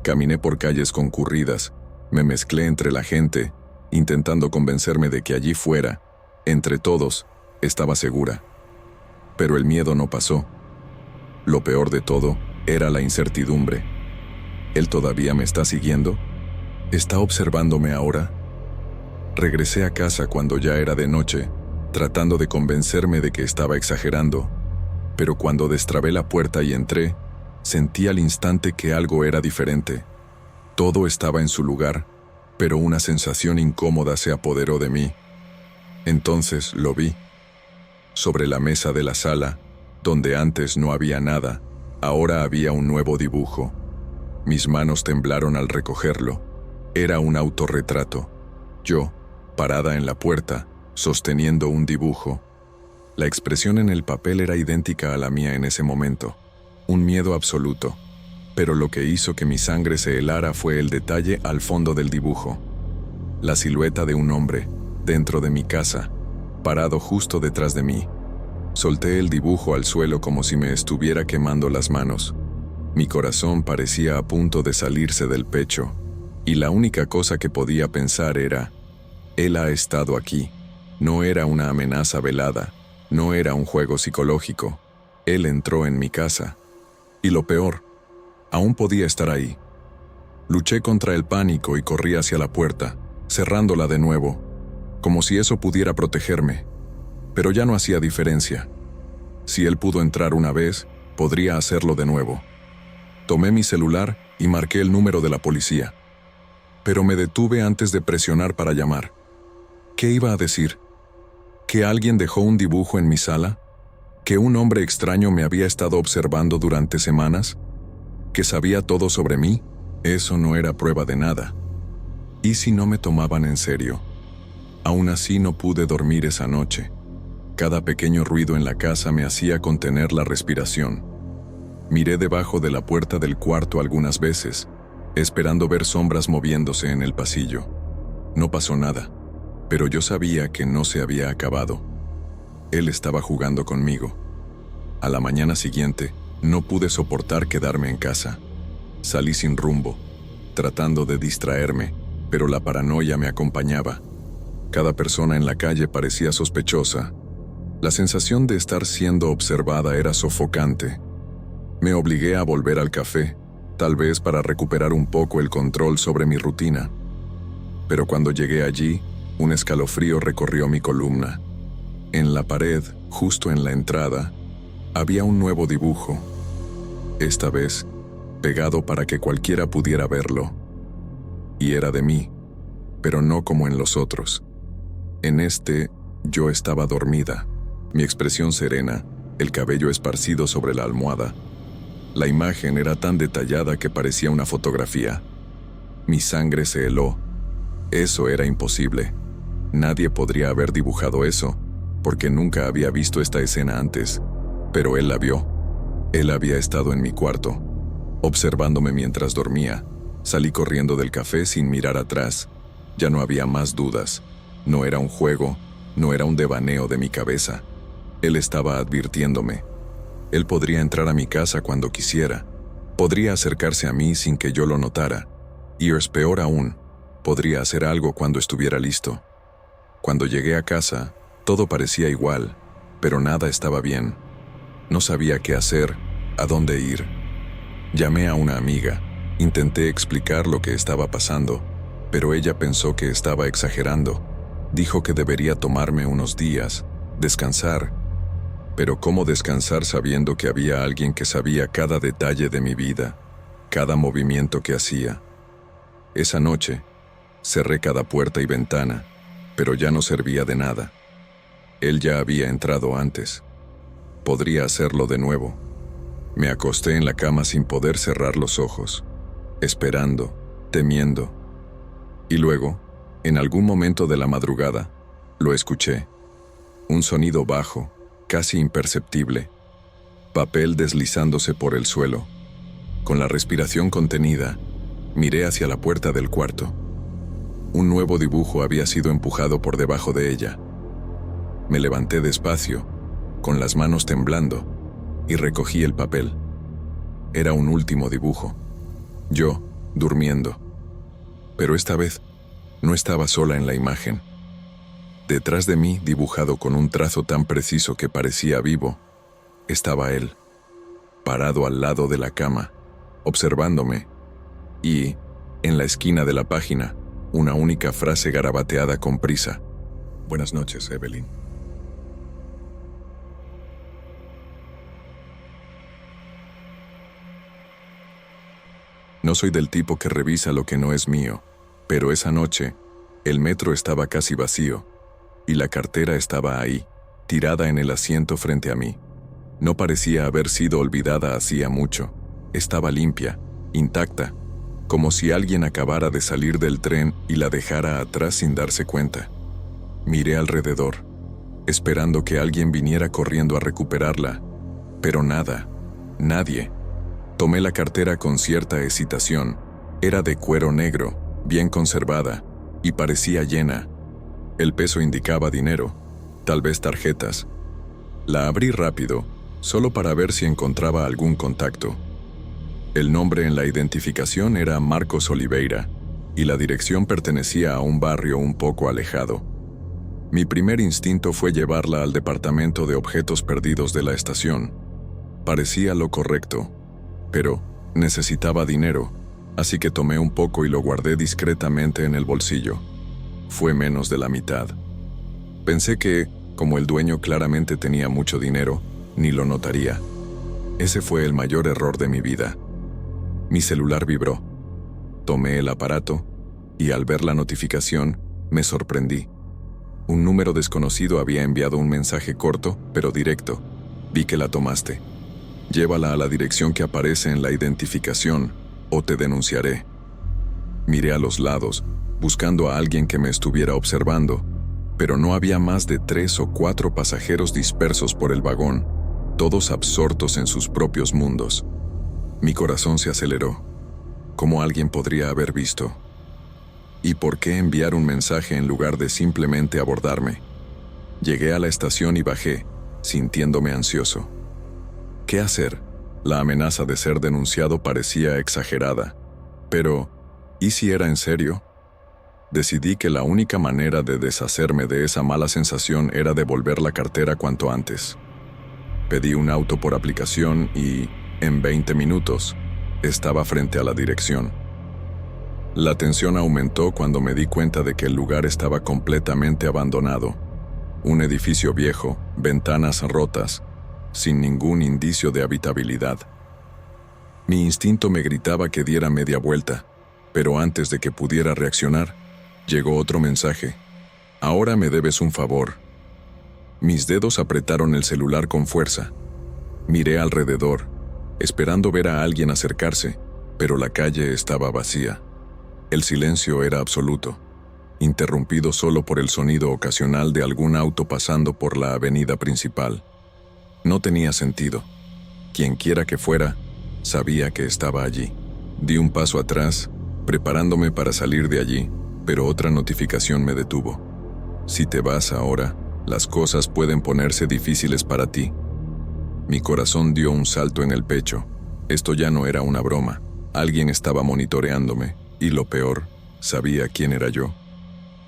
Caminé por calles concurridas, me mezclé entre la gente, intentando convencerme de que allí fuera, entre todos, estaba segura. Pero el miedo no pasó. Lo peor de todo era la incertidumbre. ¿Él todavía me está siguiendo? ¿Está observándome ahora? Regresé a casa cuando ya era de noche, tratando de convencerme de que estaba exagerando. Pero cuando destrabé la puerta y entré, sentí al instante que algo era diferente. Todo estaba en su lugar, pero una sensación incómoda se apoderó de mí. Entonces lo vi. Sobre la mesa de la sala, donde antes no había nada, ahora había un nuevo dibujo. Mis manos temblaron al recogerlo. Era un autorretrato. Yo, parada en la puerta, sosteniendo un dibujo. La expresión en el papel era idéntica a la mía en ese momento. Un miedo absoluto. Pero lo que hizo que mi sangre se helara fue el detalle al fondo del dibujo. La silueta de un hombre, dentro de mi casa, parado justo detrás de mí. Solté el dibujo al suelo como si me estuviera quemando las manos. Mi corazón parecía a punto de salirse del pecho, y la única cosa que podía pensar era: él ha estado aquí. No era una amenaza velada, no era un juego psicológico. Él entró en mi casa. Y lo peor, aún podía estar ahí. Luché contra el pánico y corrí hacia la puerta, cerrándola de nuevo, como si eso pudiera protegerme. Pero ya no hacía diferencia. Si él pudo entrar una vez, podría hacerlo de nuevo. Tomé mi celular y marqué el número de la policía. Pero me detuve antes de presionar para llamar. ¿Qué iba a decir? ¿Que alguien dejó un dibujo en mi sala? ¿Que un hombre extraño me había estado observando durante semanas? ¿Que sabía todo sobre mí? Eso no era prueba de nada. ¿Y si no me tomaban en serio? Aún así no pude dormir esa noche. Cada pequeño ruido en la casa me hacía contener la respiración. Miré debajo de la puerta del cuarto algunas veces, esperando ver sombras moviéndose en el pasillo. No pasó nada, pero yo sabía que no se había acabado. Él estaba jugando conmigo. A la mañana siguiente, no pude soportar quedarme en casa. Salí sin rumbo, tratando de distraerme, pero la paranoia me acompañaba. Cada persona en la calle parecía sospechosa. La sensación de estar siendo observada era sofocante. Me obligué a volver al café, tal vez para recuperar un poco el control sobre mi rutina. Pero cuando llegué allí, un escalofrío recorrió mi columna. En la pared, justo en la entrada, había un nuevo dibujo. Esta vez, pegado para que cualquiera pudiera verlo. Y era de mí, pero no como en los otros. En este, yo estaba dormida, mi expresión serena, el cabello esparcido sobre la almohada. La imagen era tan detallada que parecía una fotografía. Mi sangre se heló. Eso era imposible. Nadie podría haber dibujado eso, porque nunca había visto esta escena antes. Pero él la vio. Él había estado en mi cuarto, observándome mientras dormía. Salí corriendo del café sin mirar atrás. Ya no había más dudas. No era un juego, no era un devaneo de mi cabeza. Él estaba advirtiéndome. Él podría entrar a mi casa cuando quisiera. Podría acercarse a mí sin que yo lo notara. Y es peor aún, podría hacer algo cuando estuviera listo. Cuando llegué a casa, todo parecía igual, pero nada estaba bien. No sabía qué hacer, a dónde ir. Llamé a una amiga, intenté explicar lo que estaba pasando, pero ella pensó que estaba exagerando. Dijo que debería tomarme unos días, descansar. Pero ¿cómo descansar sabiendo que había alguien que sabía cada detalle de mi vida, cada movimiento que hacía? Esa noche, cerré cada puerta y ventana, pero ya no servía de nada. Él ya había entrado antes. Podría hacerlo de nuevo. Me acosté en la cama sin poder cerrar los ojos, esperando, temiendo. Y luego, en algún momento de la madrugada, lo escuché. Un sonido bajo, casi imperceptible. Papel deslizándose por el suelo. Con la respiración contenida, miré hacia la puerta del cuarto. Un nuevo dibujo había sido empujado por debajo de ella. Me levanté despacio, con las manos temblando, y recogí el papel. Era un último dibujo. Yo, durmiendo. Pero esta vez, no estaba sola en la imagen. Detrás de mí, dibujado con un trazo tan preciso que parecía vivo, estaba él, parado al lado de la cama, observándome, y, en la esquina de la página, una única frase garabateada con prisa. Buenas noches, Evelyn. No soy del tipo que revisa lo que no es mío, pero esa noche, el metro estaba casi vacío, y la cartera estaba ahí, tirada en el asiento frente a mí. No parecía haber sido olvidada hacía mucho. Estaba limpia, intacta, como si alguien acabara de salir del tren y la dejara atrás sin darse cuenta. Miré alrededor, esperando que alguien viniera corriendo a recuperarla, pero nada, nadie. Tomé la cartera con cierta hesitación. Era de cuero negro, bien conservada, y parecía llena. El peso indicaba dinero, tal vez tarjetas. La abrí rápido, solo para ver si encontraba algún contacto. El nombre en la identificación era Marcos Oliveira, y la dirección pertenecía a un barrio un poco alejado. Mi primer instinto fue llevarla al departamento de objetos perdidos de la estación. Parecía lo correcto, pero necesitaba dinero, así que tomé un poco y lo guardé discretamente en el bolsillo. Fue menos de la mitad. Pensé que, como el dueño claramente tenía mucho dinero, ni lo notaría. Ese fue el mayor error de mi vida. Mi celular vibró. Tomé el aparato, y al ver la notificación, me sorprendí. Un número desconocido había enviado un mensaje corto, pero directo. Vi que la tomaste. Llévala a la dirección que aparece en la identificación, o te denunciaré. Miré a los lados, buscando a alguien que me estuviera observando, pero no había más de 3 o 4 pasajeros dispersos por el vagón, todos absortos en sus propios mundos. Mi corazón se aceleró. ¿Cómo alguien podría haber visto? ¿Y por qué enviar un mensaje en lugar de simplemente abordarme? Llegué a la estación y bajé, sintiéndome ansioso. ¿Qué hacer? La amenaza de ser denunciado parecía exagerada. Pero, ¿y si era en serio? Decidí que la única manera de deshacerme de esa mala sensación era devolver la cartera cuanto antes. Pedí un auto por aplicación y, en 20 minutos, estaba frente a la dirección. La tensión aumentó cuando me di cuenta de que el lugar estaba completamente abandonado. Un edificio viejo, ventanas rotas, sin ningún indicio de habitabilidad. Mi instinto me gritaba que diera media vuelta, pero antes de que pudiera reaccionar, llegó otro mensaje. Ahora me debes un favor. Mis dedos apretaron el celular con fuerza. Miré alrededor, esperando ver a alguien acercarse, pero la calle estaba vacía. El silencio era absoluto, interrumpido solo por el sonido ocasional de algún auto pasando por la avenida principal. No tenía sentido. Quienquiera que fuera, sabía que estaba allí. Di un paso atrás, preparándome para salir de allí, pero otra notificación me detuvo. Si te vas ahora, las cosas pueden ponerse difíciles para ti. Mi corazón dio un salto en el pecho. Esto ya no era una broma. Alguien estaba monitoreándome, y lo peor, sabía quién era yo.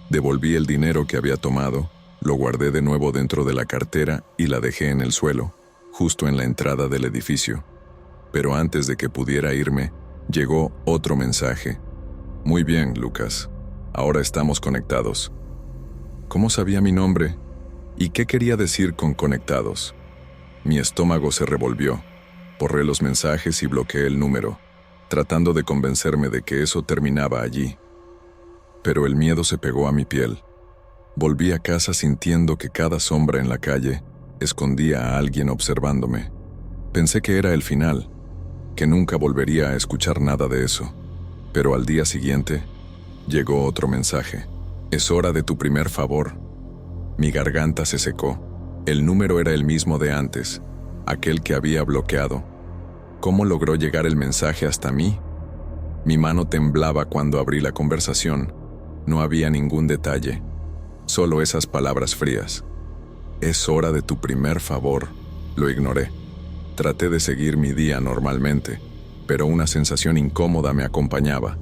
Devolví el dinero que había tomado, lo guardé de nuevo dentro de la cartera y la dejé en el suelo, justo en la entrada del edificio. Pero antes de que pudiera irme, llegó otro mensaje. Muy bien, Lucas. Ahora estamos conectados. ¿Cómo sabía mi nombre? ¿Y qué quería decir con conectados? Mi estómago se revolvió. Borré los mensajes y bloqueé el número, tratando de convencerme de que eso terminaba allí. Pero el miedo se pegó a mi piel. Volví a casa sintiendo que cada sombra en la calle escondía a alguien observándome. Pensé que era el final, que nunca volvería a escuchar nada de eso. Pero al día siguiente, llegó otro mensaje. Es hora de tu primer favor. Mi garganta se secó. El número era el mismo de antes, aquel que había bloqueado. ¿Cómo logró llegar el mensaje hasta mí? Mi mano temblaba cuando abrí la conversación. No había ningún detalle, solo esas palabras frías. Es hora de tu primer favor. Lo ignoré. Traté de seguir mi día normalmente, pero una sensación incómoda me acompañaba.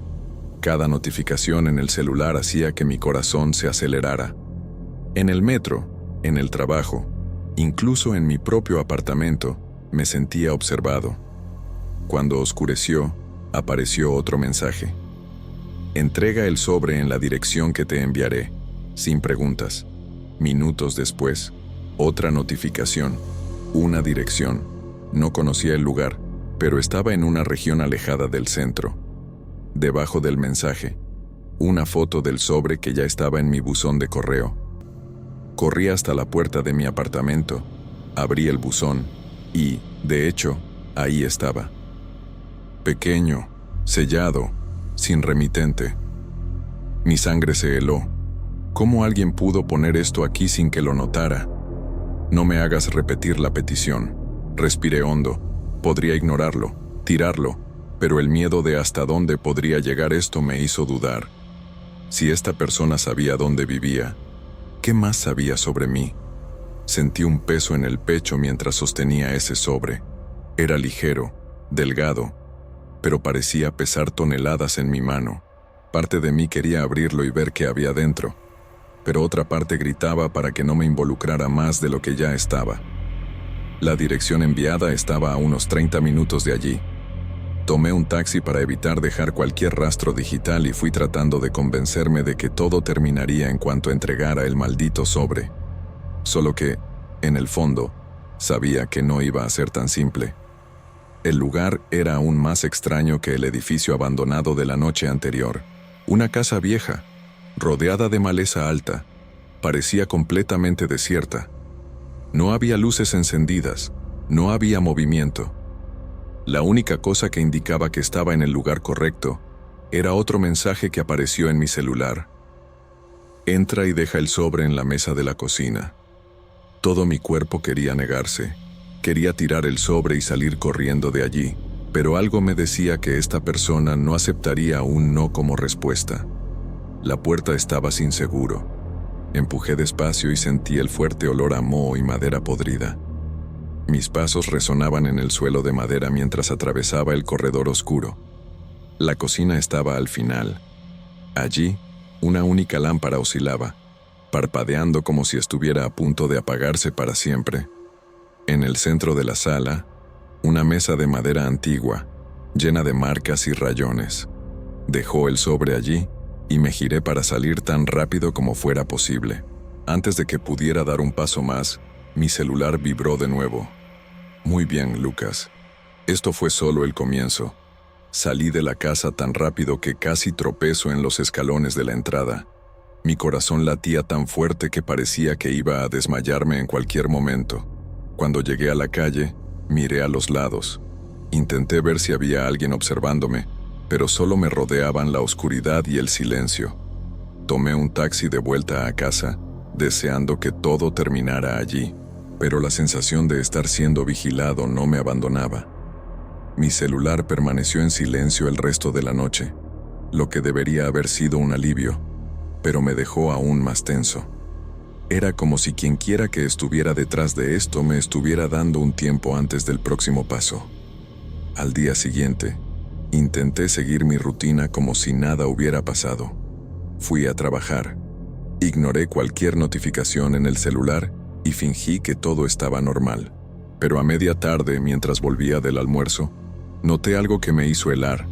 Cada notificación en el celular hacía que mi corazón se acelerara. En el metro, en el trabajo, incluso en mi propio apartamento, me sentía observado. Cuando oscureció, apareció otro mensaje. Entrega el sobre en la dirección que te enviaré, sin preguntas. Minutos después, otra notificación, una dirección. No conocía el lugar, pero estaba en una región alejada del centro. Debajo del mensaje, una foto del sobre que ya estaba en mi buzón de correo. Corrí hasta la puerta de mi apartamento, abrí el buzón y, de hecho, ahí estaba. Pequeño, sellado, sin remitente. Mi sangre se heló. ¿Cómo alguien pudo poner esto aquí sin que lo notara? No me hagas repetir la petición. Respiré hondo. Podría ignorarlo, tirarlo, pero el miedo de hasta dónde podría llegar esto me hizo dudar. Si esta persona sabía dónde vivía, ¿qué más sabía sobre mí? Sentí un peso en el pecho mientras sostenía ese sobre. Era ligero, delgado, pero parecía pesar toneladas en mi mano. Parte de mí quería abrirlo y ver qué había dentro, pero otra parte gritaba para que no me involucrara más de lo que ya estaba. La dirección enviada estaba a unos 30 minutos de allí. Tomé un taxi para evitar dejar cualquier rastro digital y fui tratando de convencerme de que todo terminaría en cuanto entregara el maldito sobre. Solo que, en el fondo, sabía que no iba a ser tan simple. El lugar era aún más extraño que el edificio abandonado de la noche anterior. Una casa vieja, rodeada de maleza alta, parecía completamente desierta. No había luces encendidas, no había movimiento. La única cosa que indicaba que estaba en el lugar correcto era otro mensaje que apareció en mi celular. Entra y deja el sobre en la mesa de la cocina. Todo mi cuerpo quería negarse. Quería tirar el sobre y salir corriendo de allí, pero algo me decía que esta persona no aceptaría un no como respuesta. La puerta estaba sin seguro. Empujé despacio y sentí el fuerte olor a moho y madera podrida. Mis pasos resonaban en el suelo de madera mientras atravesaba el corredor oscuro. La cocina estaba al final. Allí, una única lámpara oscilaba, parpadeando como si estuviera a punto de apagarse para siempre. En el centro de la sala, una mesa de madera antigua, llena de marcas y rayones. Dejó el sobre allí y me giré para salir tan rápido como fuera posible. Antes de que pudiera dar un paso más, mi celular vibró de nuevo. Muy bien, Lucas. Esto fue solo el comienzo. Salí de la casa tan rápido que casi tropezo en los escalones de la entrada. Mi corazón latía tan fuerte que parecía que iba a desmayarme en cualquier momento. Cuando llegué a la calle, miré a los lados. Intenté ver si había alguien observándome, pero solo me rodeaban la oscuridad y el silencio. Tomé un taxi de vuelta a casa, deseando que todo terminara allí, pero la sensación de estar siendo vigilado no me abandonaba. Mi celular permaneció en silencio el resto de la noche, lo que debería haber sido un alivio, pero me dejó aún más tenso. Era como si quienquiera que estuviera detrás de esto me estuviera dando un tiempo antes del próximo paso. Al día siguiente, intenté seguir mi rutina como si nada hubiera pasado. Fui a trabajar. Ignoré cualquier notificación en el celular y fingí que todo estaba normal. Pero a media tarde, mientras volvía del almuerzo, noté algo que me hizo helar.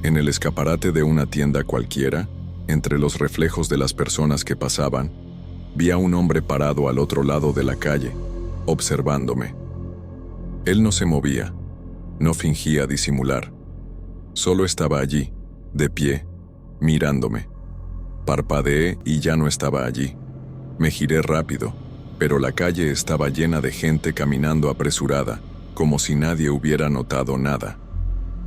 En el escaparate de una tienda cualquiera, entre los reflejos de las personas que pasaban, vi a un hombre parado al otro lado de la calle, observándome. Él no se movía, no fingía disimular. Solo estaba allí, de pie, mirándome. Parpadeé y ya no estaba allí. Me giré rápido, pero la calle estaba llena de gente caminando apresurada, como si nadie hubiera notado nada.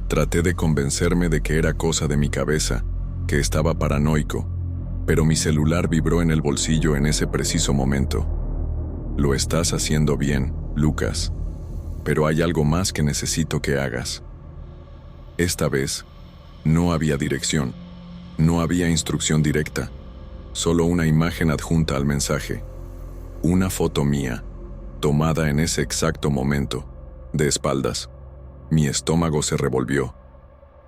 Traté de convencerme de que era cosa de mi cabeza, que estaba paranoico, pero mi celular vibró en el bolsillo en ese preciso momento. Lo estás haciendo bien, Lucas. Pero hay algo más que necesito que hagas. Esta vez, no había dirección. No había instrucción directa. Solo una imagen adjunta al mensaje. Una foto mía, tomada en ese exacto momento, de espaldas. Mi estómago se revolvió.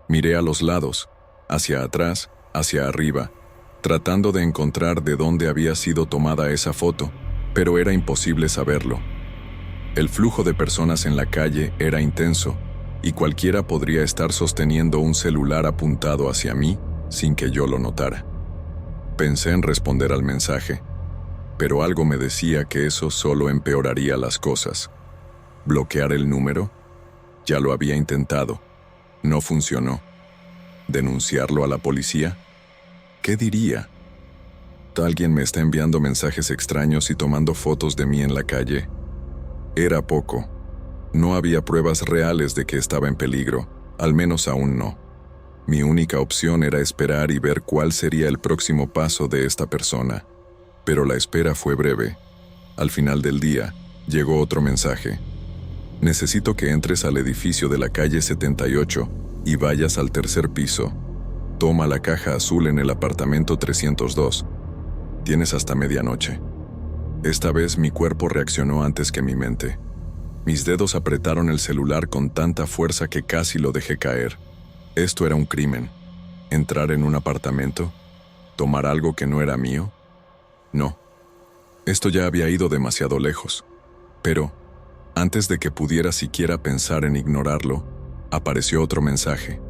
Miré a los lados, hacia atrás, hacia arriba, tratando de encontrar de dónde había sido tomada esa foto, pero era imposible saberlo. El flujo de personas en la calle era intenso, y cualquiera podría estar sosteniendo un celular apuntado hacia mí sin que yo lo notara. Pensé en responder al mensaje, pero algo me decía que eso solo empeoraría las cosas. ¿Bloquear el número? Ya lo había intentado. No funcionó. ¿Denunciarlo a la policía? ¿Qué diría? ¿Alguien me está enviando mensajes extraños y tomando fotos de mí en la calle? Era poco. No había pruebas reales de que estaba en peligro, al menos aún no. Mi única opción era esperar y ver cuál sería el próximo paso de esta persona. Pero la espera fue breve. Al final del día, llegó otro mensaje. Necesito que entres al edificio de la calle 78 y vayas al tercer piso. Toma la caja azul en el apartamento 302. Tienes hasta medianoche. Esta vez mi cuerpo reaccionó antes que mi mente. Mis dedos apretaron el celular con tanta fuerza que casi lo dejé caer. Esto era un crimen. ¿Entrar en un apartamento? ¿Tomar algo que no era mío? No. Esto ya había ido demasiado lejos. Pero, antes de que pudiera siquiera pensar en ignorarlo, apareció otro mensaje.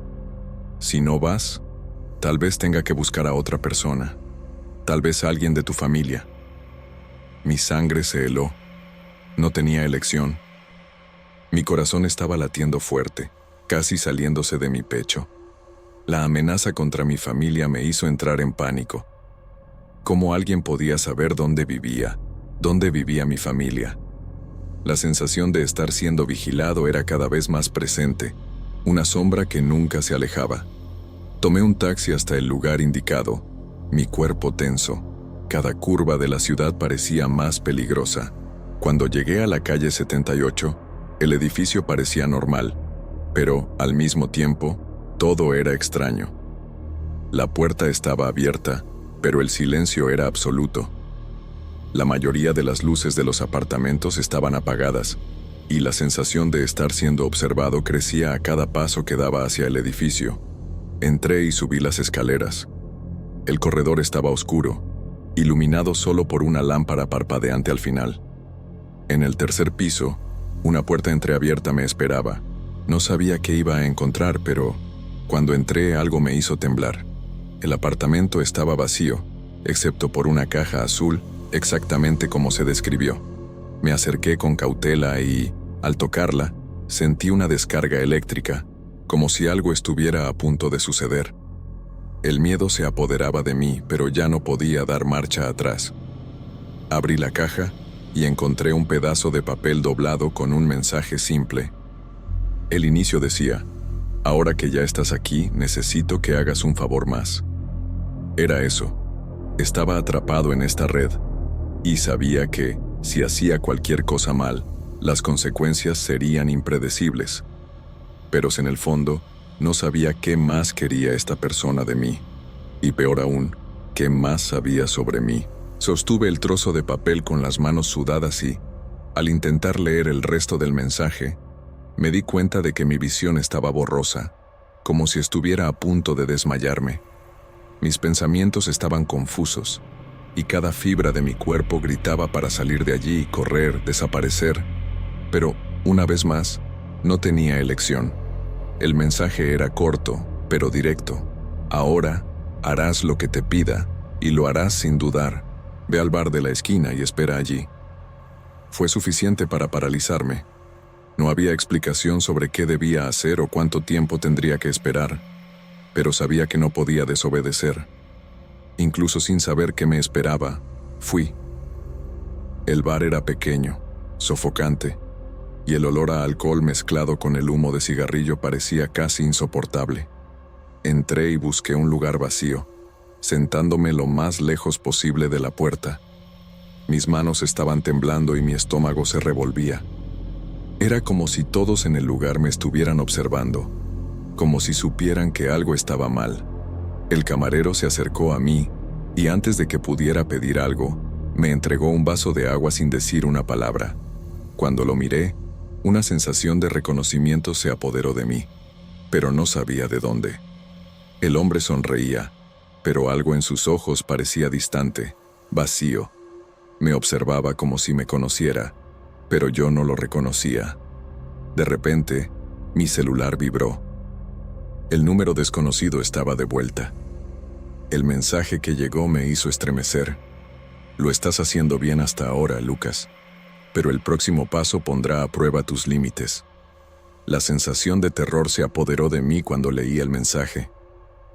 Si no vas, tal vez tenga que buscar a otra persona. Tal vez a alguien de tu familia. Mi sangre se heló. No tenía elección. Mi corazón estaba latiendo fuerte, casi saliéndose de mi pecho. La amenaza contra mi familia me hizo entrar en pánico. ¿Cómo alguien podía saber dónde vivía mi familia? La sensación de estar siendo vigilado era cada vez más presente, una sombra que nunca se alejaba. Tomé un taxi hasta el lugar indicado, mi cuerpo tenso. Cada curva de la ciudad parecía más peligrosa. Cuando llegué a la calle 78, el edificio parecía normal, pero, al mismo tiempo, todo era extraño. La puerta estaba abierta, pero el silencio era absoluto. La mayoría de las luces de los apartamentos estaban apagadas, y la sensación de estar siendo observado crecía a cada paso que daba hacia el edificio. Entré y subí las escaleras. El corredor estaba oscuro, iluminado solo por una lámpara parpadeante al final. En el tercer piso, una puerta entreabierta me esperaba. No sabía qué iba a encontrar, pero cuando entré algo me hizo temblar. El apartamento estaba vacío, excepto por una caja azul, exactamente como se describió. Me acerqué con cautela y, al tocarla, sentí una descarga eléctrica, como si algo estuviera a punto de suceder. El miedo se apoderaba de mí, pero ya no podía dar marcha atrás. Abrí la caja y encontré un pedazo de papel doblado con un mensaje simple. El inicio decía: ahora que ya estás aquí, necesito que hagas un favor más. Era eso. Estaba atrapado en esta red, y sabía que, si hacía cualquier cosa mal, las consecuencias serían impredecibles. Pero en el fondo, no sabía qué más quería esta persona de mí. Y peor aún, qué más sabía sobre mí. Sostuve el trozo de papel con las manos sudadas y, al intentar leer el resto del mensaje, me di cuenta de que mi visión estaba borrosa, como si estuviera a punto de desmayarme. Mis pensamientos estaban confusos, y cada fibra de mi cuerpo gritaba para salir de allí, correr, desaparecer. Pero, una vez más, no tenía elección. El mensaje era corto, pero directo. Ahora, harás lo que te pida, y lo harás sin dudar. Ve al bar de la esquina y espera allí. Fue suficiente para paralizarme. No había explicación sobre qué debía hacer o cuánto tiempo tendría que esperar, pero sabía que no podía desobedecer. Incluso sin saber qué me esperaba, fui. El bar era pequeño, sofocante, y el olor a alcohol mezclado con el humo de cigarrillo parecía casi insoportable. Entré y busqué un lugar vacío, sentándome lo más lejos posible de la puerta. Mis manos estaban temblando y mi estómago se revolvía. Era como si todos en el lugar me estuvieran observando, como si supieran que algo estaba mal. El camarero se acercó a mí y antes de que pudiera pedir algo, me entregó un vaso de agua sin decir una palabra. Cuando lo miré, una sensación de reconocimiento se apoderó de mí, pero no sabía de dónde. El hombre sonreía, pero algo en sus ojos parecía distante, vacío. Me observaba como si me conociera, pero yo no lo reconocía. De repente, mi celular vibró. El número desconocido estaba de vuelta. El mensaje que llegó me hizo estremecer. Lo estás haciendo bien hasta ahora, Lucas, pero el próximo paso pondrá a prueba tus límites. La sensación de terror se apoderó de mí cuando leí el mensaje.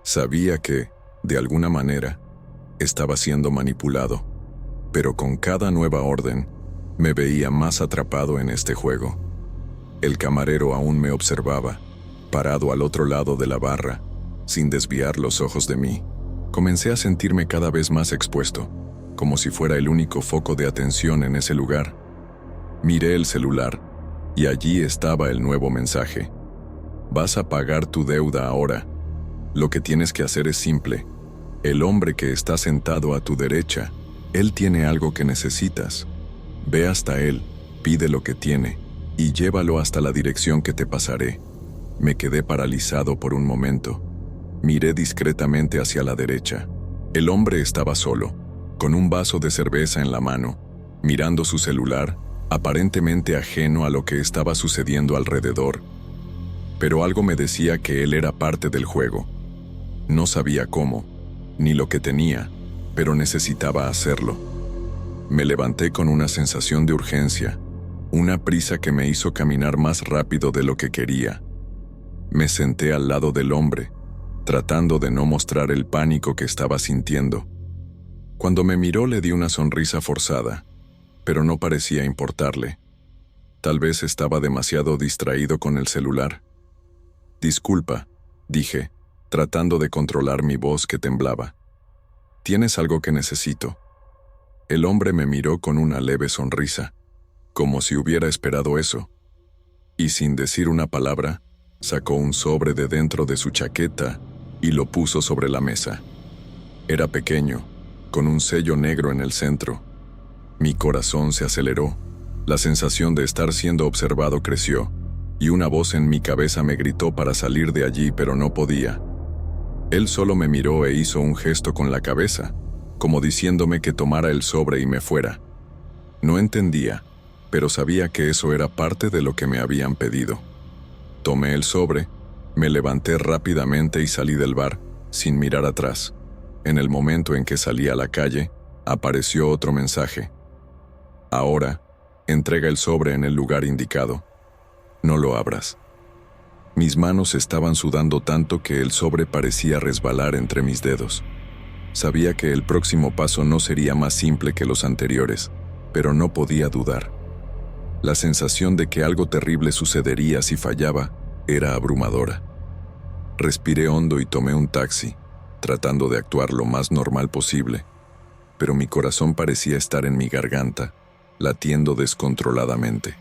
Sabía que, de alguna manera, estaba siendo manipulado, pero con cada nueva orden, me veía más atrapado en este juego. El camarero aún me observaba, parado al otro lado de la barra, sin desviar los ojos de mí. Comencé a sentirme cada vez más expuesto, como si fuera el único foco de atención en ese lugar. Miré el celular, y allí estaba el nuevo mensaje. Vas a pagar tu deuda ahora. Lo que tienes que hacer es simple. El hombre que está sentado a tu derecha, él tiene algo que necesitas. Ve hasta él, pide lo que tiene, y llévalo hasta la dirección que te pasaré. Me quedé paralizado por un momento. Miré discretamente hacia la derecha. El hombre estaba solo, con un vaso de cerveza en la mano, mirando su celular, aparentemente ajeno a lo que estaba sucediendo alrededor. Pero algo me decía que él era parte del juego. No sabía cómo, ni lo que tenía, pero necesitaba hacerlo. Me levanté con una sensación de urgencia, una prisa que me hizo caminar más rápido de lo que quería. Me senté al lado del hombre, tratando de no mostrar el pánico que estaba sintiendo. Cuando me miró le di una sonrisa forzada, pero no parecía importarle. Tal vez estaba demasiado distraído con el celular. Disculpa, dije, tratando de controlar mi voz que temblaba. ¿Tienes algo que necesito? El hombre me miró con una leve sonrisa, como si hubiera esperado eso, y sin decir una palabra, sacó un sobre de dentro de su chaqueta y lo puso sobre la mesa. Era pequeño, con un sello negro en el centro. Mi corazón se aceleró, la sensación de estar siendo observado creció, y una voz en mi cabeza me gritó para salir de allí, pero no podía. Él solo me miró e hizo un gesto con la cabeza, como diciéndome que tomara el sobre y me fuera. No entendía, pero sabía que eso era parte de lo que me habían pedido. Tomé el sobre, me levanté rápidamente y salí del bar, sin mirar atrás. En el momento en que salí a la calle, apareció otro mensaje. Ahora, entrega el sobre en el lugar indicado. No lo abras. Mis manos estaban sudando tanto que el sobre parecía resbalar entre mis dedos. Sabía que el próximo paso no sería más simple que los anteriores, pero no podía dudar. La sensación de que algo terrible sucedería si fallaba era abrumadora. Respiré hondo y tomé un taxi, tratando de actuar lo más normal posible, pero mi corazón parecía estar en mi garganta, latiendo descontroladamente.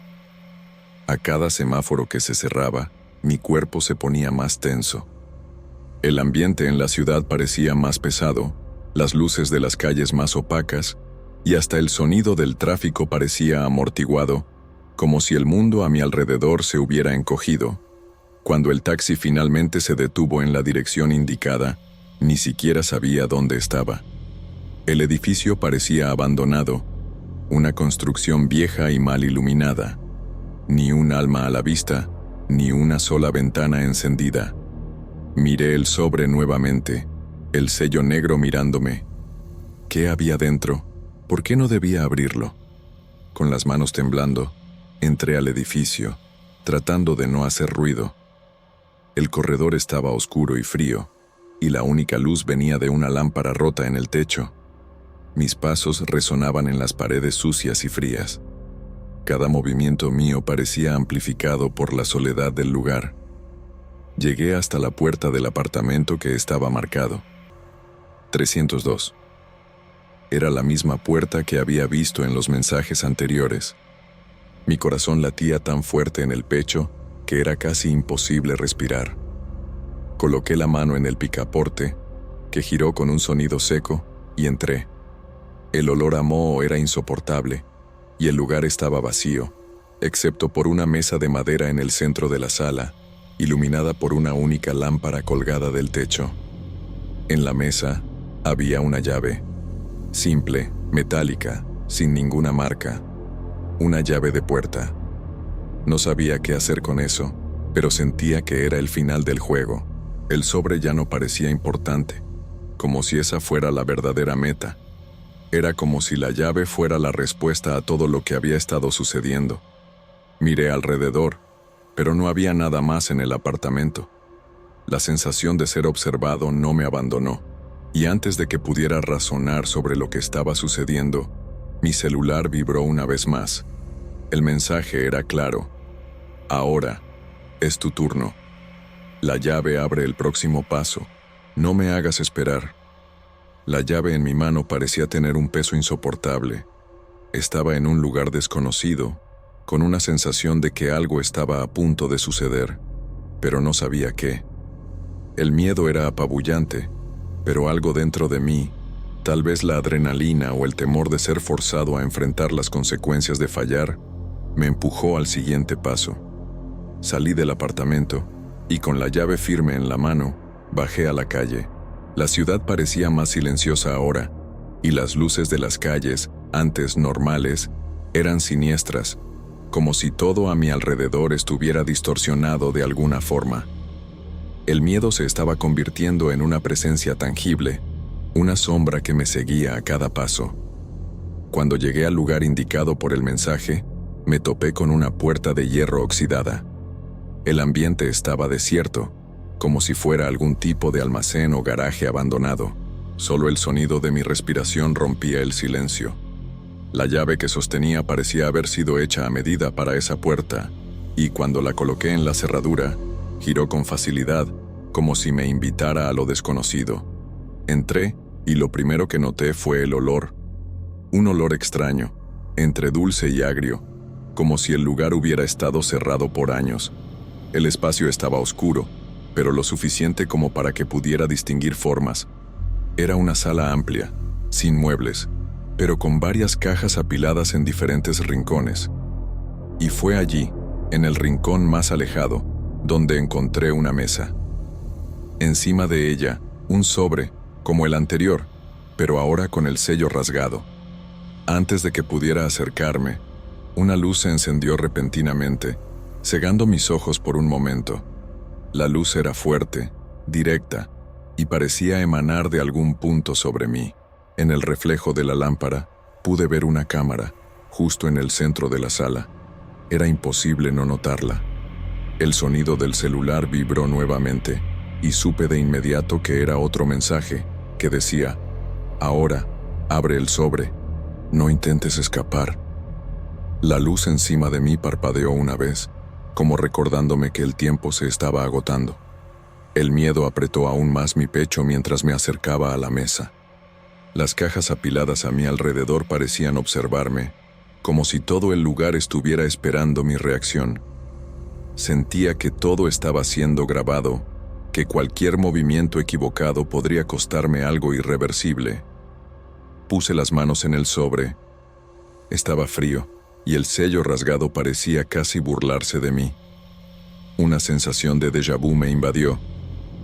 A cada semáforo que se cerraba, mi cuerpo se ponía más tenso. El ambiente en la ciudad parecía más pesado, las luces de las calles más opacas, y hasta el sonido del tráfico parecía amortiguado, como si el mundo a mi alrededor se hubiera encogido. Cuando el taxi finalmente se detuvo en la dirección indicada, ni siquiera sabía dónde estaba. El edificio parecía abandonado, una construcción vieja y mal iluminada. Ni un alma a la vista, ni una sola ventana encendida. Miré el sobre nuevamente, el sello negro mirándome. ¿Qué había dentro? ¿Por qué no debía abrirlo? Con las manos temblando, entré al edificio, tratando de no hacer ruido. El corredor estaba oscuro y frío, y la única luz venía de una lámpara rota en el techo. Mis pasos resonaban en las paredes sucias y frías. Cada movimiento mío parecía amplificado por la soledad del lugar. Llegué hasta la puerta del apartamento que estaba marcado. 302. Era la misma puerta que había visto en los mensajes anteriores. Mi corazón latía tan fuerte en el pecho que era casi imposible respirar. Coloqué la mano en el picaporte, que giró con un sonido seco, y entré. El olor a moho era insoportable, y el lugar estaba vacío, excepto por una mesa de madera en el centro de la sala, iluminada por una única lámpara colgada del techo. En la mesa había una llave, simple, metálica, sin ninguna marca. Una llave de puerta. No sabía qué hacer con eso, pero sentía que era el final del juego. El sobre ya no parecía importante, como si esa fuera la verdadera meta. Era como si la llave fuera la respuesta a todo lo que había estado sucediendo. Miré alrededor, pero no había nada más en el apartamento. La sensación de ser observado no me abandonó, y antes de que pudiera razonar sobre lo que estaba sucediendo, mi celular vibró una vez más. El mensaje era claro. Ahora es tu turno. La llave abre el próximo paso. No me hagas esperar. La llave en mi mano parecía tener un peso insoportable. Estaba en un lugar desconocido, con una sensación de que algo estaba a punto de suceder, pero no sabía qué. El miedo era apabullante, pero algo dentro de mí, tal vez la adrenalina o el temor de ser forzado a enfrentar las consecuencias de fallar, me empujó al siguiente paso. Salí del apartamento y con la llave firme en la mano, bajé a la calle. La ciudad parecía más silenciosa ahora, y las luces de las calles, antes normales, eran siniestras, como si todo a mi alrededor estuviera distorsionado de alguna forma. El miedo se estaba convirtiendo en una presencia tangible, una sombra que me seguía a cada paso. Cuando llegué al lugar indicado por el mensaje, me topé con una puerta de hierro oxidada. El ambiente estaba desierto, como si fuera algún tipo de almacén o garaje abandonado. Solo el sonido de mi respiración rompía el silencio. La llave que sostenía parecía haber sido hecha a medida para esa puerta, y cuando la coloqué en la cerradura, giró con facilidad, como si me invitara a lo desconocido. Entré, y lo primero que noté fue el olor. Un olor extraño, entre dulce y agrio, como si el lugar hubiera estado cerrado por años. El espacio estaba oscuro, pero lo suficiente como para que pudiera distinguir formas. Era una sala amplia, sin muebles, pero con varias cajas apiladas en diferentes rincones. Y fue allí, en el rincón más alejado, donde encontré una mesa. Encima de ella, un sobre, como el anterior, pero ahora con el sello rasgado. Antes de que pudiera acercarme, una luz se encendió repentinamente, cegando mis ojos por un momento. La luz era fuerte, directa, y parecía emanar de algún punto sobre mí. En el reflejo de la lámpara, pude ver una cámara, justo en el centro de la sala. Era imposible no notarla. El sonido del celular vibró nuevamente, y supe de inmediato que era otro mensaje, que decía: ahora, abre el sobre, no intentes escapar. La luz encima de mí parpadeó una vez, como recordándome que el tiempo se estaba agotando. El miedo apretó aún más mi pecho mientras me acercaba a la mesa. Las cajas apiladas a mi alrededor parecían observarme, como si todo el lugar estuviera esperando mi reacción. Sentía que todo estaba siendo grabado, que cualquier movimiento equivocado podría costarme algo irreversible. Puse las manos en el sobre. Estaba frío, y el sello rasgado parecía casi burlarse de mí. Una sensación de déjà vu me invadió,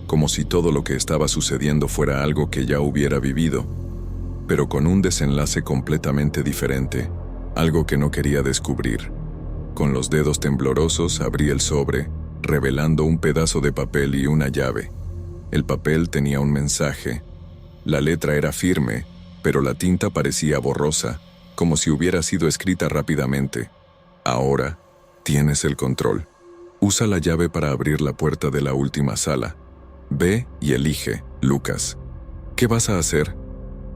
como si todo lo que estaba sucediendo fuera algo que ya hubiera vivido, pero con un desenlace completamente diferente, algo que no quería descubrir. Con los dedos temblorosos abrí el sobre, revelando un pedazo de papel y una llave. El papel tenía un mensaje. La letra era firme, pero la tinta parecía borrosa, como si hubiera sido escrita rápidamente. Ahora tienes el control. Usa la llave para abrir la puerta de la última sala. Ve y elige, Lucas. ¿Qué vas a hacer?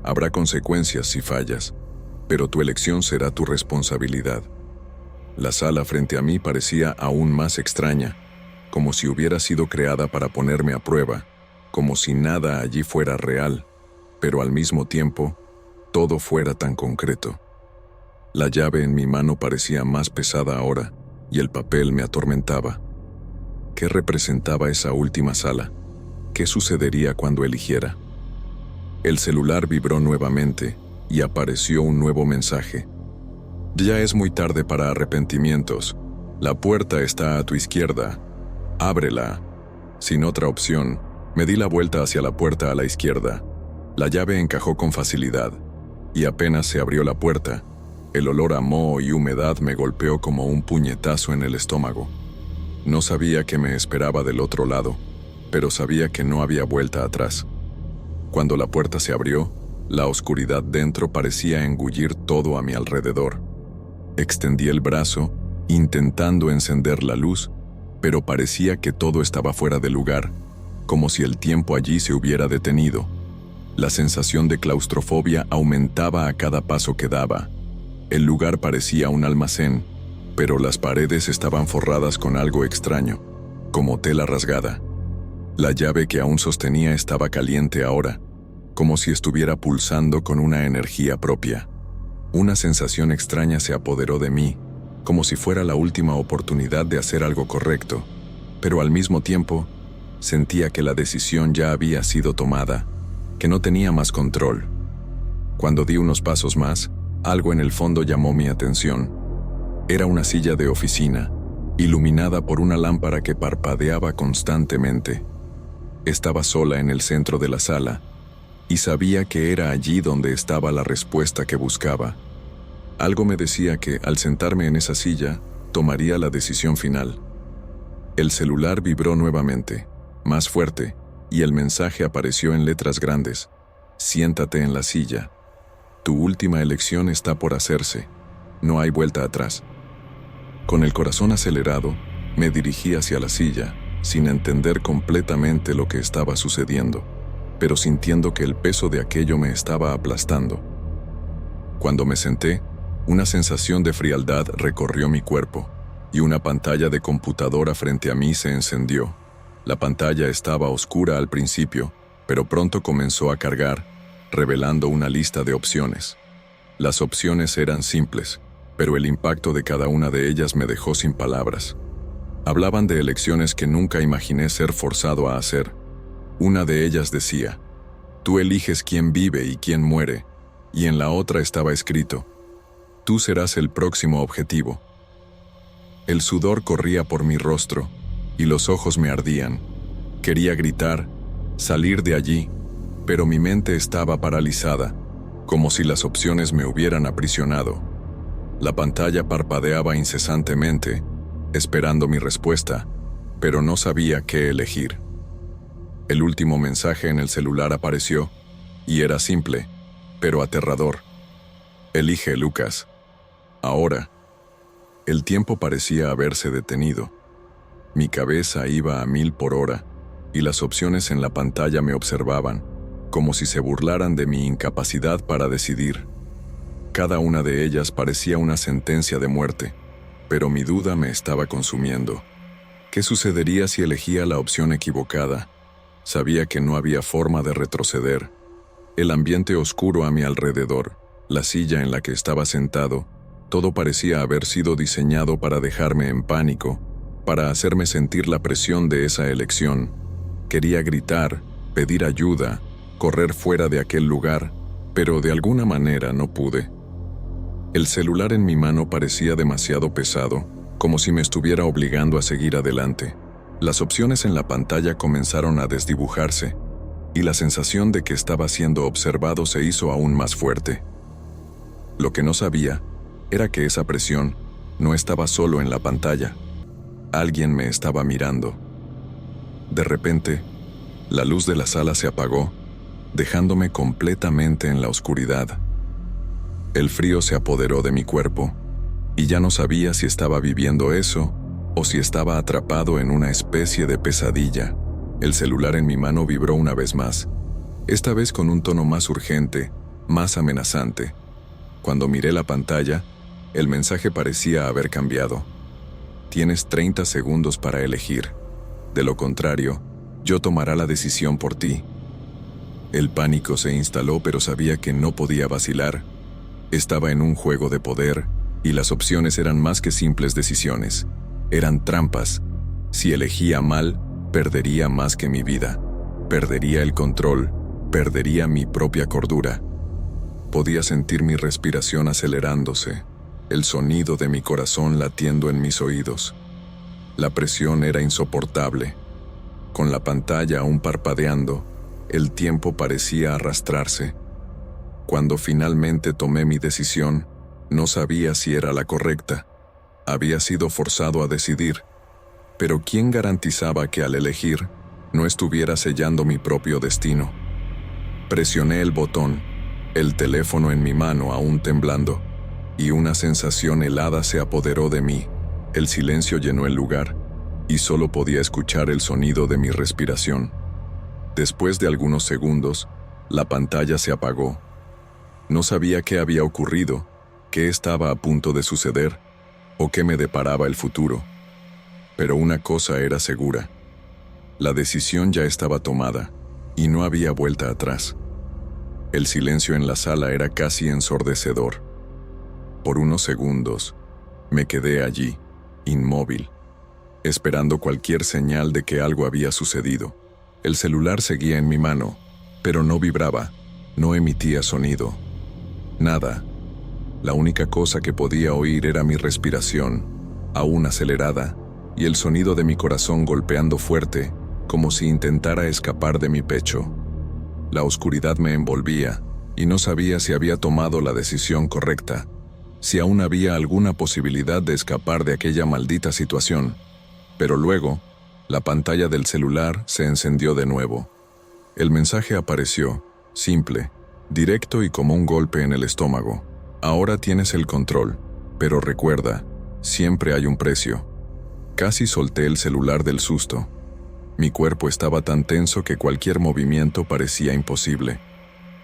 Habrá consecuencias si fallas, pero tu elección será tu responsabilidad. La sala frente a mí parecía aún más extraña, como si hubiera sido creada para ponerme a prueba, como si nada allí fuera real, pero al mismo tiempo, todo fuera tan concreto. La llave en mi mano parecía más pesada ahora y el papel me atormentaba. ¿Qué representaba esa última sala? ¿Qué sucedería cuando eligiera? El celular vibró nuevamente y apareció un nuevo mensaje. Ya es muy tarde para arrepentimientos. La puerta está a tu izquierda. Ábrela. Sin otra opción, me di la vuelta hacia la puerta a la izquierda. La llave encajó con facilidad, y apenas se abrió la puerta, el olor a moho y humedad me golpeó como un puñetazo en el estómago. No sabía qué me esperaba del otro lado, pero sabía que no había vuelta atrás. Cuando la puerta se abrió, la oscuridad dentro parecía engullir todo a mi alrededor. Extendí el brazo, intentando encender la luz, pero parecía que todo estaba fuera de lugar, como si el tiempo allí se hubiera detenido. La sensación de claustrofobia aumentaba a cada paso que daba. El lugar parecía un almacén, pero las paredes estaban forradas con algo extraño, como tela rasgada. La llave que aún sostenía estaba caliente ahora, como si estuviera pulsando con una energía propia. Una sensación extraña se apoderó de mí, como si fuera la última oportunidad de hacer algo correcto, pero al mismo tiempo, sentía que la decisión ya había sido tomada, que no tenía más control. Cuando di unos pasos más, algo en el fondo llamó mi atención. Era una silla de oficina, iluminada por una lámpara que parpadeaba constantemente. Estaba sola en el centro de la sala, y sabía que era allí donde estaba la respuesta que buscaba. Algo me decía que, al sentarme en esa silla, tomaría la decisión final. El celular vibró nuevamente, más fuerte, y el mensaje apareció en letras grandes. Siéntate en la silla. Tu última elección está por hacerse. No hay vuelta atrás. Con el corazón acelerado, me dirigí hacia la silla, sin entender completamente lo que estaba sucediendo, pero sintiendo que el peso de aquello me estaba aplastando. Cuando me senté, una sensación de frialdad recorrió mi cuerpo, y una pantalla de computadora frente a mí se encendió. La pantalla estaba oscura al principio, pero pronto comenzó a cargar, revelando una lista de opciones. Las opciones eran simples, pero el impacto de cada una de ellas me dejó sin palabras. Hablaban de elecciones que nunca imaginé ser forzado a hacer. Una de ellas decía, tú eliges quién vive y quién muere, y en la otra estaba escrito, tú serás el próximo objetivo. El sudor corría por mi rostro, y los ojos me ardían. Quería gritar, salir de allí, pero mi mente estaba paralizada, como si las opciones me hubieran aprisionado. La pantalla parpadeaba incesantemente, esperando mi respuesta, pero no sabía qué elegir. El último mensaje en el celular apareció, y era simple, pero aterrador. Elige, Lucas. Ahora. El tiempo parecía haberse detenido. Mi cabeza iba a 1000 por hora, y las opciones en la pantalla me observaban, como si se burlaran de mi incapacidad para decidir. Cada una de ellas parecía una sentencia de muerte, pero mi duda me estaba consumiendo. ¿Qué sucedería si elegía la opción equivocada? Sabía que no había forma de retroceder. El ambiente oscuro a mi alrededor, la silla en la que estaba sentado, todo parecía haber sido diseñado para dejarme en pánico, para hacerme sentir la presión de esa elección. Quería gritar, pedir ayuda, correr fuera de aquel lugar, pero de alguna manera no pude. El celular en mi mano parecía demasiado pesado, como si me estuviera obligando a seguir adelante. Las opciones en la pantalla comenzaron a desdibujarse, y la sensación de que estaba siendo observado se hizo aún más fuerte. Lo que no sabía era que esa presión no estaba solo en la pantalla. Alguien me estaba mirando. De repente, la luz de la sala se apagó, dejándome completamente en la oscuridad. El frío se apoderó de mi cuerpo, y ya no sabía si estaba viviendo eso o si estaba atrapado en una especie de pesadilla. El celular en mi mano vibró una vez más, esta vez con un tono más urgente, más amenazante. Cuando miré la pantalla, el mensaje parecía haber cambiado. Tienes 30 segundos para elegir. De lo contrario, yo tomaré la decisión por ti. El pánico se instaló, pero sabía que no podía vacilar. Estaba en un juego de poder, y las opciones eran más que simples decisiones. Eran trampas. Si elegía mal, perdería más que mi vida. Perdería el control, perdería mi propia cordura. Podía sentir mi respiración acelerándose, el sonido de mi corazón latiendo en mis oídos. La presión era insoportable. Con la pantalla aún parpadeando, el tiempo parecía arrastrarse. Cuando finalmente tomé mi decisión, no sabía si era la correcta. Había sido forzado a decidir. Pero ¿quién garantizaba que al elegir, no estuviera sellando mi propio destino? Presioné el botón, el teléfono en mi mano aún temblando, y una sensación helada se apoderó de mí. El silencio llenó el lugar, y solo podía escuchar el sonido de mi respiración. Después de algunos segundos, la pantalla se apagó. No sabía qué había ocurrido, qué estaba a punto de suceder, o qué me deparaba el futuro. Pero una cosa era segura. La decisión ya estaba tomada, y no había vuelta atrás. El silencio en la sala era casi ensordecedor. Por unos segundos, me quedé allí, inmóvil, esperando cualquier señal de que algo había sucedido. El celular seguía en mi mano, pero no vibraba, no emitía sonido. Nada. La única cosa que podía oír era mi respiración, aún acelerada, y el sonido de mi corazón golpeando fuerte, como si intentara escapar de mi pecho. La oscuridad me envolvía, y no sabía si había tomado la decisión correcta, si aún había alguna posibilidad de escapar de aquella maldita situación. Pero luego, la pantalla del celular se encendió de nuevo. El mensaje apareció, simple, directo y como un golpe en el estómago. Ahora tienes el control, pero recuerda, siempre hay un precio. Casi solté el celular del susto. Mi cuerpo estaba tan tenso que cualquier movimiento parecía imposible.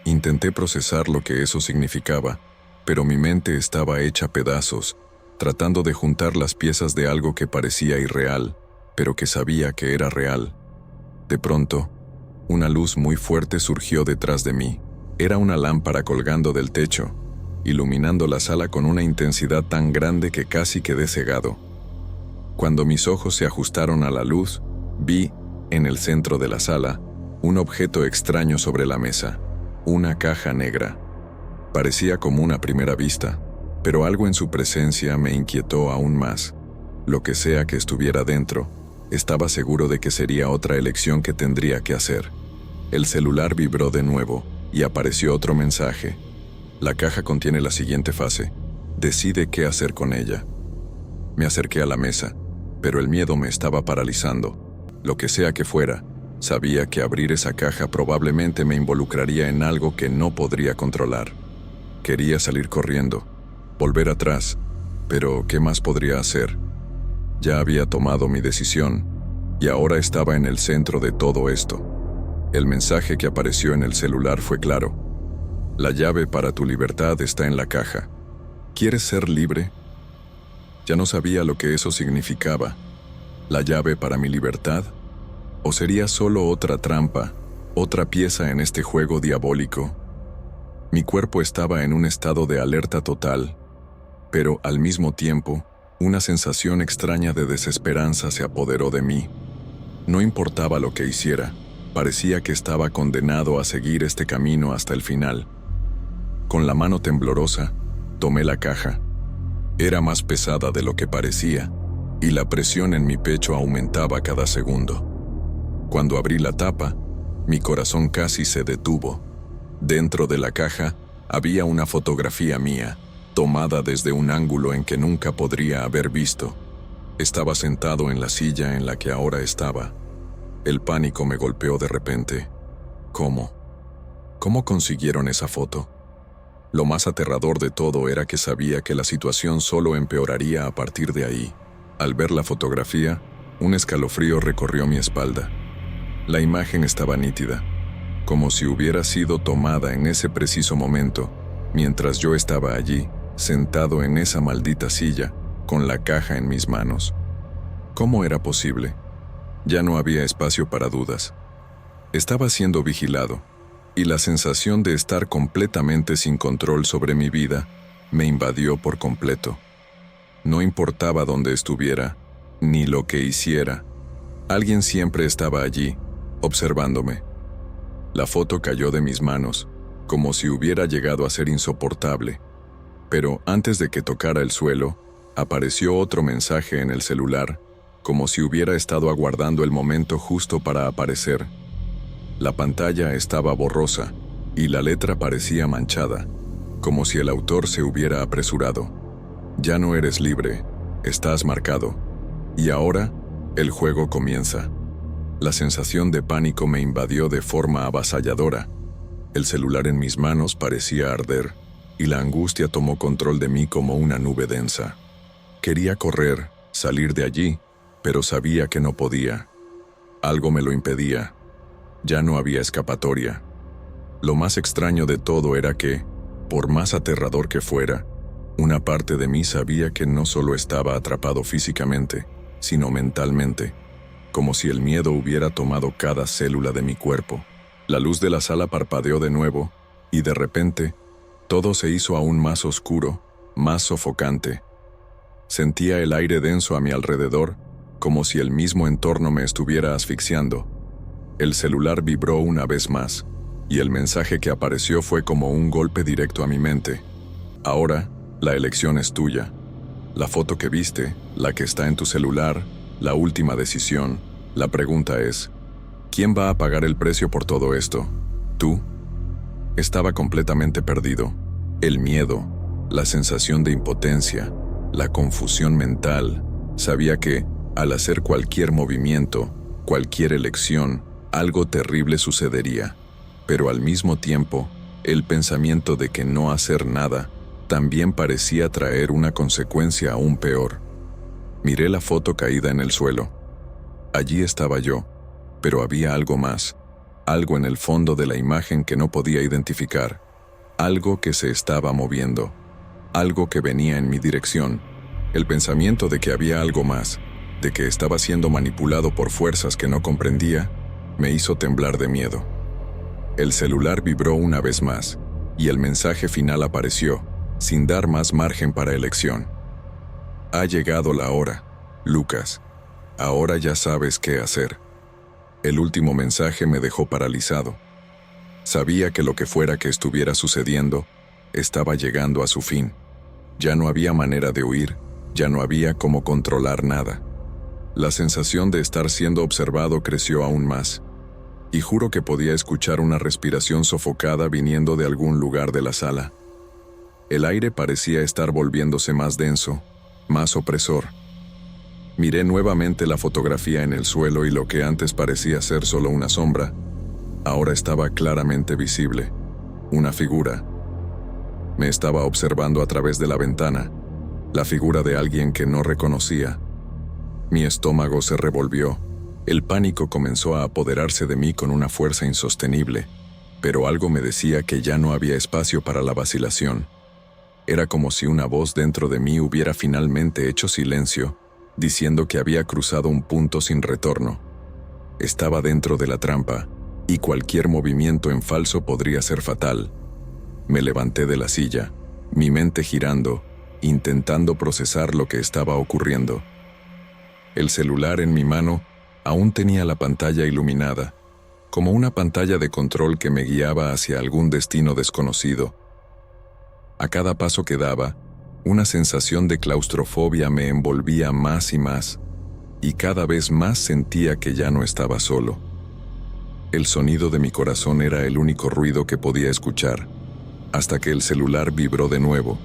Intenté procesar lo que eso significaba, pero mi mente estaba hecha pedazos, tratando de juntar las piezas de algo que parecía irreal, pero que sabía que era real. De pronto, una luz muy fuerte surgió detrás de mí. Era una lámpara colgando del techo, iluminando la sala con una intensidad tan grande que casi quedé cegado. Cuando mis ojos se ajustaron a la luz, vi, en el centro de la sala, un objeto extraño sobre la mesa, una caja negra. Parecía común a primera vista, pero algo en su presencia me inquietó aún más. Lo que sea que estuviera dentro, estaba seguro de que sería otra elección que tendría que hacer. El celular vibró de nuevo, y apareció otro mensaje. La caja contiene la siguiente fase. Decide qué hacer con ella. Me acerqué a la mesa, pero el miedo me estaba paralizando. Lo que sea que fuera, sabía que abrir esa caja probablemente me involucraría en algo que no podría controlar. Quería salir corriendo, volver atrás, pero ¿qué más podría hacer? Ya había tomado mi decisión, y ahora estaba en el centro de todo esto. El mensaje que apareció en el celular fue claro. La llave para tu libertad está en la caja. ¿Quieres ser libre? Ya no sabía lo que eso significaba. ¿La llave para mi libertad? ¿O sería solo otra trampa, otra pieza en este juego diabólico? Mi cuerpo estaba en un estado de alerta total, pero al mismo tiempo, una sensación extraña de desesperanza se apoderó de mí. No importaba lo que hiciera, parecía que estaba condenado a seguir este camino hasta el final. Con la mano temblorosa, tomé la caja. Era más pesada de lo que parecía, y la presión en mi pecho aumentaba cada segundo. Cuando abrí la tapa, mi corazón casi se detuvo. Dentro de la caja había una fotografía mía, tomada desde un ángulo en que nunca podría haber visto. Estaba sentado en la silla en la que ahora estaba. El pánico me golpeó de repente. ¿Cómo? ¿Cómo consiguieron esa foto? Lo más aterrador de todo era que sabía que la situación solo empeoraría a partir de ahí. Al ver la fotografía, un escalofrío recorrió mi espalda. La imagen estaba nítida, como si hubiera sido tomada en ese preciso momento, mientras yo estaba allí, sentado en esa maldita silla, con la caja en mis manos. ¿Cómo era posible? Ya no había espacio para dudas. Estaba siendo vigilado, y la sensación de estar completamente sin control sobre mi vida me invadió por completo. No importaba dónde estuviera, ni lo que hiciera. Alguien siempre estaba allí, observándome. La foto cayó de mis manos, como si hubiera llegado a ser insoportable. Pero antes de que tocara el suelo, apareció otro mensaje en el celular, como si hubiera estado aguardando el momento justo para aparecer. La pantalla estaba borrosa, y la letra parecía manchada, como si el autor se hubiera apresurado. Ya no eres libre, estás marcado. Y ahora, el juego comienza. La sensación de pánico me invadió de forma avasalladora. El celular en mis manos parecía arder, y la angustia tomó control de mí como una nube densa. Quería correr, salir de allí, pero sabía que no podía. Algo me lo impedía. Ya no había escapatoria. Lo más extraño de todo era que, por más aterrador que fuera, una parte de mí sabía que no solo estaba atrapado físicamente, sino mentalmente, como si el miedo hubiera tomado cada célula de mi cuerpo. La luz de la sala parpadeó de nuevo, y de repente, todo se hizo aún más oscuro, más sofocante. Sentía el aire denso a mi alrededor, como si el mismo entorno me estuviera asfixiando. El celular vibró una vez más, y el mensaje que apareció fue como un golpe directo a mi mente. Ahora, la elección es tuya. La foto que viste, la que está en tu celular, la última decisión. La pregunta es, ¿quién va a pagar el precio por todo esto? ¿Tú? Estaba completamente perdido. El miedo, la sensación de impotencia, la confusión mental. Sabía que, al hacer cualquier movimiento, cualquier elección, algo terrible sucedería. Pero al mismo tiempo, el pensamiento de que no hacer nada también parecía traer una consecuencia aún peor. Miré la foto caída en el suelo. Allí estaba yo, pero había algo más, algo en el fondo de la imagen que no podía identificar, algo que se estaba moviendo, algo que venía en mi dirección. El pensamiento de que había algo más, de que estaba siendo manipulado por fuerzas que no comprendía, me hizo temblar de miedo. El celular vibró una vez más, y el mensaje final apareció, sin dar más margen para elección. Ha llegado la hora, Lucas. Ahora ya sabes qué hacer. El último mensaje me dejó paralizado. Sabía que lo que fuera que estuviera sucediendo, estaba llegando a su fin. Ya no había manera de huir, ya no había cómo controlar nada. La sensación de estar siendo observado creció aún más, y juro que podía escuchar una respiración sofocada viniendo de algún lugar de la sala. El aire parecía estar volviéndose más denso, más opresor. Miré nuevamente la fotografía en el suelo y lo que antes parecía ser solo una sombra, ahora estaba claramente visible. Una figura. Me estaba observando a través de la ventana, la figura de alguien que no reconocía. Mi estómago se revolvió. El pánico comenzó a apoderarse de mí con una fuerza insostenible, pero algo me decía que ya no había espacio para la vacilación. Era como si una voz dentro de mí hubiera finalmente hecho silencio, diciendo que había cruzado un punto sin retorno. Estaba dentro de la trampa, y cualquier movimiento en falso podría ser fatal. Me levanté de la silla, mi mente girando, intentando procesar lo que estaba ocurriendo. El celular en mi mano aún tenía la pantalla iluminada, como una pantalla de control que me guiaba hacia algún destino desconocido. A cada paso que daba, una sensación de claustrofobia me envolvía más, y cada vez más sentía que ya no estaba solo. El sonido de mi corazón era el único ruido que podía escuchar, hasta que el celular vibró de nuevo.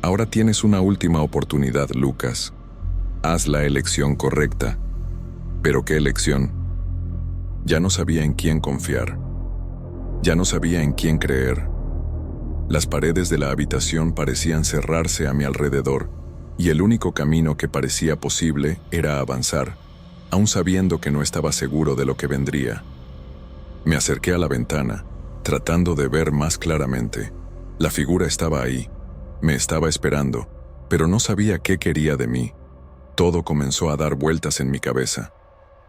Ahora tienes una última oportunidad, Lucas. Haz la elección correcta. ¿Pero qué elección? Ya no sabía en quién confiar. Ya no sabía en quién creer. Las paredes de la habitación parecían cerrarse a mi alrededor, y el único camino que parecía posible era avanzar, aun sabiendo que no estaba seguro de lo que vendría. Me acerqué a la ventana, tratando de ver más claramente. La figura estaba ahí, me estaba esperando, pero no sabía qué quería de mí. Todo comenzó a dar vueltas en mi cabeza.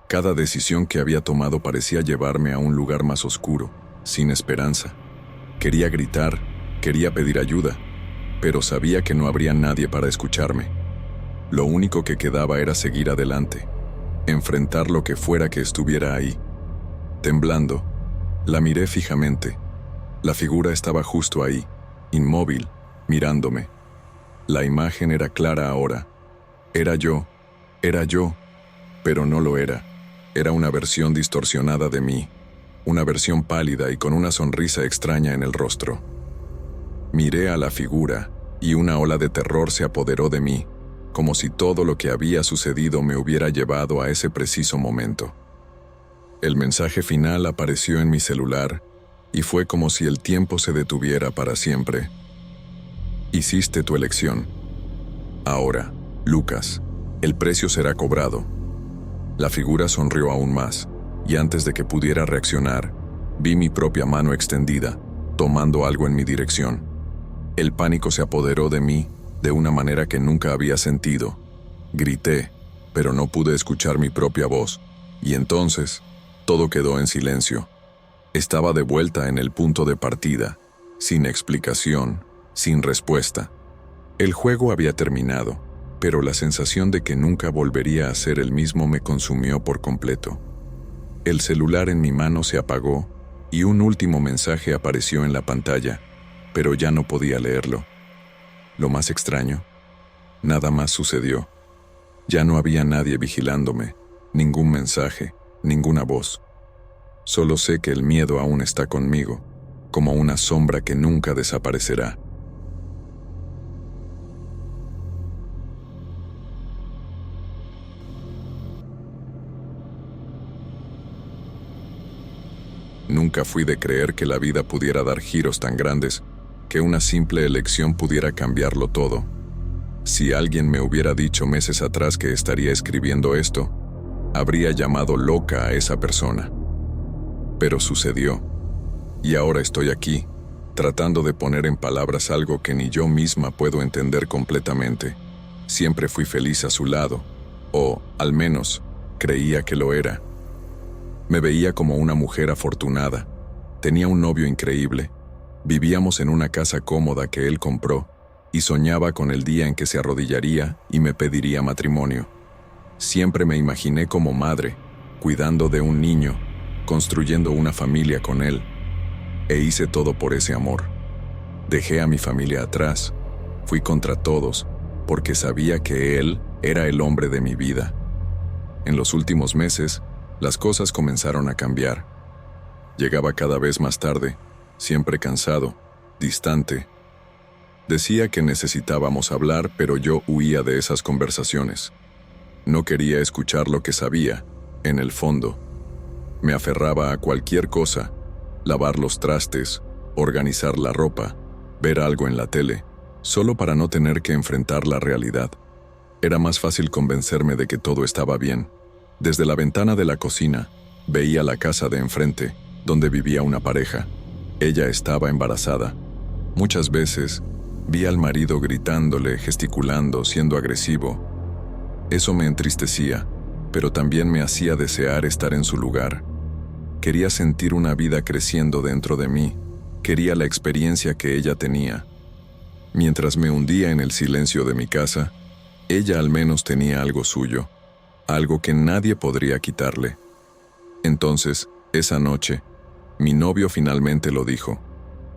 Cada decisión que había tomado parecía llevarme a un lugar más oscuro, sin esperanza. Quería gritar, quería pedir ayuda, pero sabía que no habría nadie para escucharme. Lo único que quedaba era seguir adelante, enfrentar lo que fuera que estuviera ahí. Temblando, la miré fijamente. La figura estaba justo ahí, inmóvil, mirándome. La imagen era clara ahora. Era yo, pero no lo era. Era una versión distorsionada de mí, una versión pálida y con una sonrisa extraña en el rostro. Miré a la figura y una ola de terror se apoderó de mí, como si todo lo que había sucedido me hubiera llevado a ese preciso momento. El mensaje final apareció en mi celular y fue como si el tiempo se detuviera para siempre. Hiciste tu elección. Ahora, Lucas, el precio será cobrado. La figura sonrió aún más, y antes de que pudiera reaccionar, vi mi propia mano extendida, tomando algo en mi dirección. El pánico se apoderó de mí de una manera que nunca había sentido. Grité, pero no pude escuchar mi propia voz, y entonces todo quedó en silencio. Estaba de vuelta en el punto de partida, sin explicación, sin respuesta. El juego había terminado, pero la sensación de que nunca volvería a ser el mismo me consumió por completo. El celular en mi mano se apagó y un último mensaje apareció en la pantalla, pero ya no podía leerlo. Lo más extraño, nada más sucedió. Ya no había nadie vigilándome, ningún mensaje, ninguna voz. Solo sé que el miedo aún está conmigo, como una sombra que nunca desaparecerá. Nunca fui de creer que la vida pudiera dar giros tan grandes, que una simple elección pudiera cambiarlo todo. Si alguien me hubiera dicho meses atrás que estaría escribiendo esto, habría llamado loca a esa persona. Pero sucedió, y ahora estoy aquí, tratando de poner en palabras algo que ni yo misma puedo entender completamente. Siempre fui feliz a su lado, o, al menos, creía que lo era. Me veía como una mujer afortunada. Tenía un novio increíble. Vivíamos en una casa cómoda que él compró, y soñaba con el día en que se arrodillaría y me pediría matrimonio. Siempre me imaginé como madre, cuidando de un niño, construyendo una familia con él, e hice todo por ese amor. Dejé a mi familia atrás, fui contra todos, porque sabía que él era el hombre de mi vida. En los últimos meses, las cosas comenzaron a cambiar. Llegaba cada vez más tarde, siempre cansado, distante. Decía que necesitábamos hablar, pero yo huía de esas conversaciones. No quería escuchar lo que sabía, en el fondo. Me aferraba a cualquier cosa, lavar los trastes, organizar la ropa, ver algo en la tele, solo para no tener que enfrentar la realidad. Era más fácil convencerme de que todo estaba bien. Desde la ventana de la cocina, veía la casa de enfrente, donde vivía una pareja. Ella estaba embarazada. Muchas veces, vi al marido gritándole, gesticulando, siendo agresivo. Eso me entristecía, pero también me hacía desear estar en su lugar. Quería sentir una vida creciendo dentro de mí. Quería la experiencia que ella tenía. Mientras me hundía en el silencio de mi casa, ella al menos tenía algo suyo, algo que nadie podría quitarle. Entonces, esa noche, mi novio finalmente lo dijo.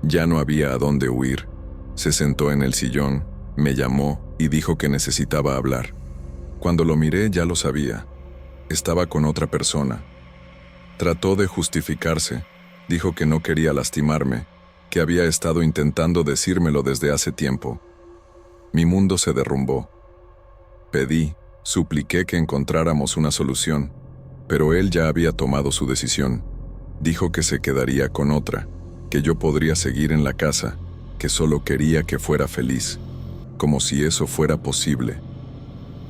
Ya no había a dónde huir. Se sentó en el sillón, me llamó y dijo que necesitaba hablar. Cuando lo miré ya lo sabía. Estaba con otra persona. Trató de justificarse. Dijo que no quería lastimarme, que había estado intentando decírmelo desde hace tiempo. Mi mundo se derrumbó. Pedí, supliqué que encontráramos una solución, pero él ya había tomado su decisión. Dijo que se quedaría con otra, que yo podría seguir en la casa, que solo quería que fuera feliz, como si eso fuera posible.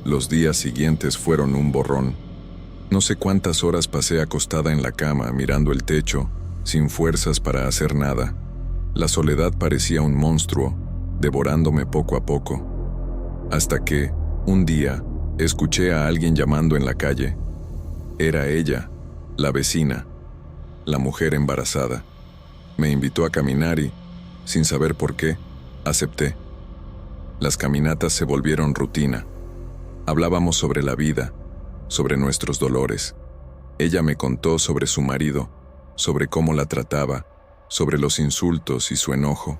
Los días siguientes fueron un borrón. No sé cuántas horas pasé acostada en la cama mirando el techo, sin fuerzas para hacer nada. La soledad parecía un monstruo, devorándome poco a poco. Hasta que, un día, escuché a alguien llamando en la calle. Era ella, la vecina, la mujer embarazada. Me invitó a caminar y, sin saber por qué, acepté. Las caminatas se volvieron rutina. Hablábamos sobre la vida, sobre nuestros dolores. Ella me contó sobre su marido, sobre cómo la trataba, sobre los insultos y su enojo.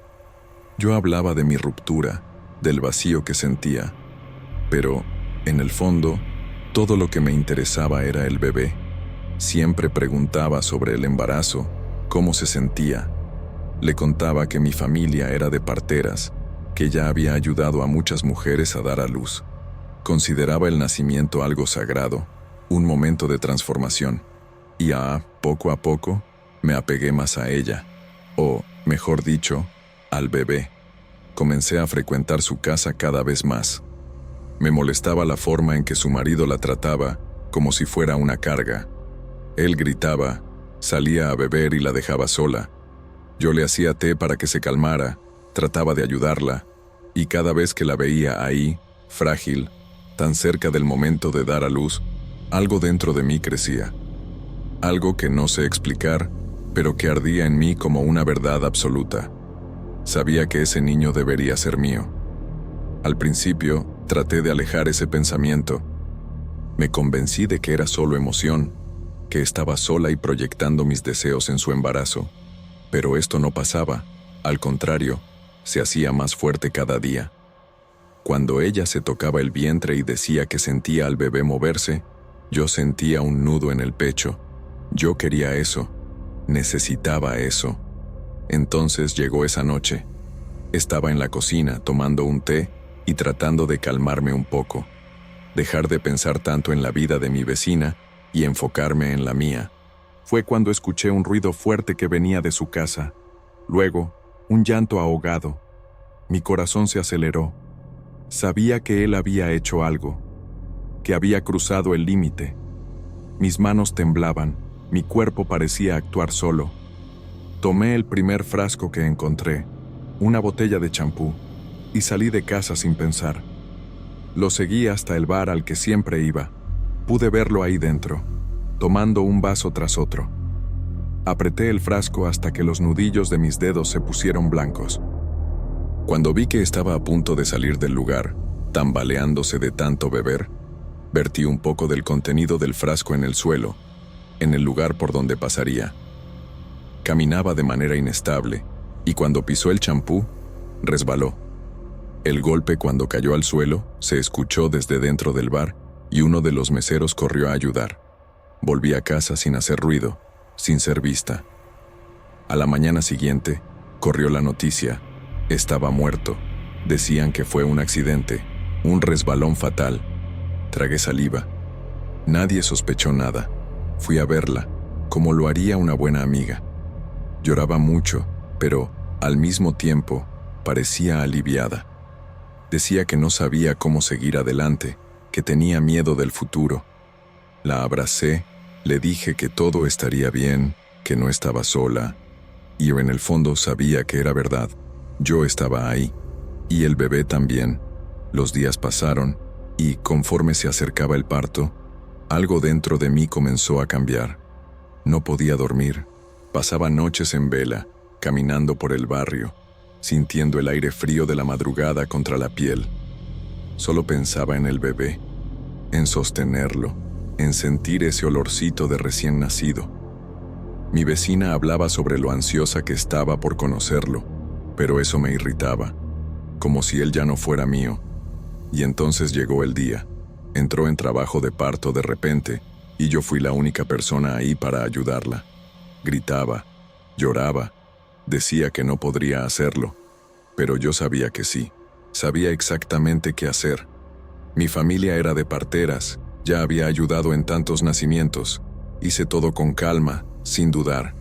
Yo hablaba de mi ruptura, del vacío que sentía, pero, en el fondo, todo lo que me interesaba era el bebé. Siempre preguntaba sobre el embarazo, cómo se sentía. Le contaba que mi familia era de parteras, que ya había ayudado a muchas mujeres a dar a luz. Consideraba el nacimiento algo sagrado, un momento de transformación, y poco a poco, me apegué más a ella, o, mejor dicho, al bebé. Comencé a frecuentar su casa cada vez más. Me molestaba la forma en que su marido la trataba, como si fuera una carga. Él gritaba, salía a beber y la dejaba sola. Yo le hacía té para que se calmara, trataba de ayudarla, y cada vez que la veía ahí, frágil, tan cerca del momento de dar a luz, algo dentro de mí crecía. Algo que no sé explicar, pero que ardía en mí como una verdad absoluta. Sabía que ese niño debería ser mío. Al principio, traté de alejar ese pensamiento. Me convencí de que era solo emoción, que estaba sola y proyectando mis deseos en su embarazo. Pero esto no pasaba, al contrario, se hacía más fuerte cada día. Cuando ella se tocaba el vientre y decía que sentía al bebé moverse, yo sentía un nudo en el pecho. Yo quería eso, necesitaba eso. Entonces llegó esa noche. Estaba en la cocina tomando un té y tratando de calmarme un poco, dejar de pensar tanto en la vida de mi vecina y enfocarme en la mía. Fue cuando escuché un ruido fuerte que venía de su casa. Luego, un llanto ahogado. Mi corazón se aceleró. Sabía que él había hecho algo, que había cruzado el límite. Mis manos temblaban, mi cuerpo parecía actuar solo. Tomé el primer frasco que encontré, una botella de champú, y salí de casa sin pensar. Lo seguí hasta el bar al que siempre iba. Pude verlo ahí dentro, tomando un vaso tras otro. Apreté el frasco hasta que los nudillos de mis dedos se pusieron blancos. Cuando vi que estaba a punto de salir del lugar, tambaleándose de tanto beber, vertí un poco del contenido del frasco en el suelo, en el lugar por donde pasaría. Caminaba de manera inestable, y cuando pisó el champú, resbaló. El golpe cuando cayó al suelo se escuchó desde dentro del bar y uno de los meseros corrió a ayudar. Volví a casa sin hacer ruido, sin ser vista. A la mañana siguiente, corrió la noticia. Estaba muerto. Decían que fue un accidente, un resbalón fatal. Tragué saliva. Nadie sospechó nada. Fui a verla, como lo haría una buena amiga. Lloraba mucho, pero, al mismo tiempo, parecía aliviada. Decía que no sabía cómo seguir adelante, que tenía miedo del futuro. La abracé, le dije que todo estaría bien, que no estaba sola, y yo en el fondo sabía que era verdad. Yo estaba ahí, y el bebé también. Los días pasaron, y conforme se acercaba el parto, algo dentro de mí comenzó a cambiar. No podía dormir. Pasaba noches en vela, caminando por el barrio, sintiendo el aire frío de la madrugada contra la piel. Solo pensaba en el bebé, en sostenerlo, en sentir ese olorcito de recién nacido. Mi vecina hablaba sobre lo ansiosa que estaba por conocerlo, pero eso me irritaba, como si él ya no fuera mío. Y entonces llegó el día. Entró en trabajo de parto de repente, y yo fui la única persona ahí para ayudarla. Gritaba, lloraba, decía que no podría hacerlo, pero yo sabía que sí, sabía exactamente qué hacer. Mi familia era de parteras, ya había ayudado en tantos nacimientos, hice todo con calma, sin dudar.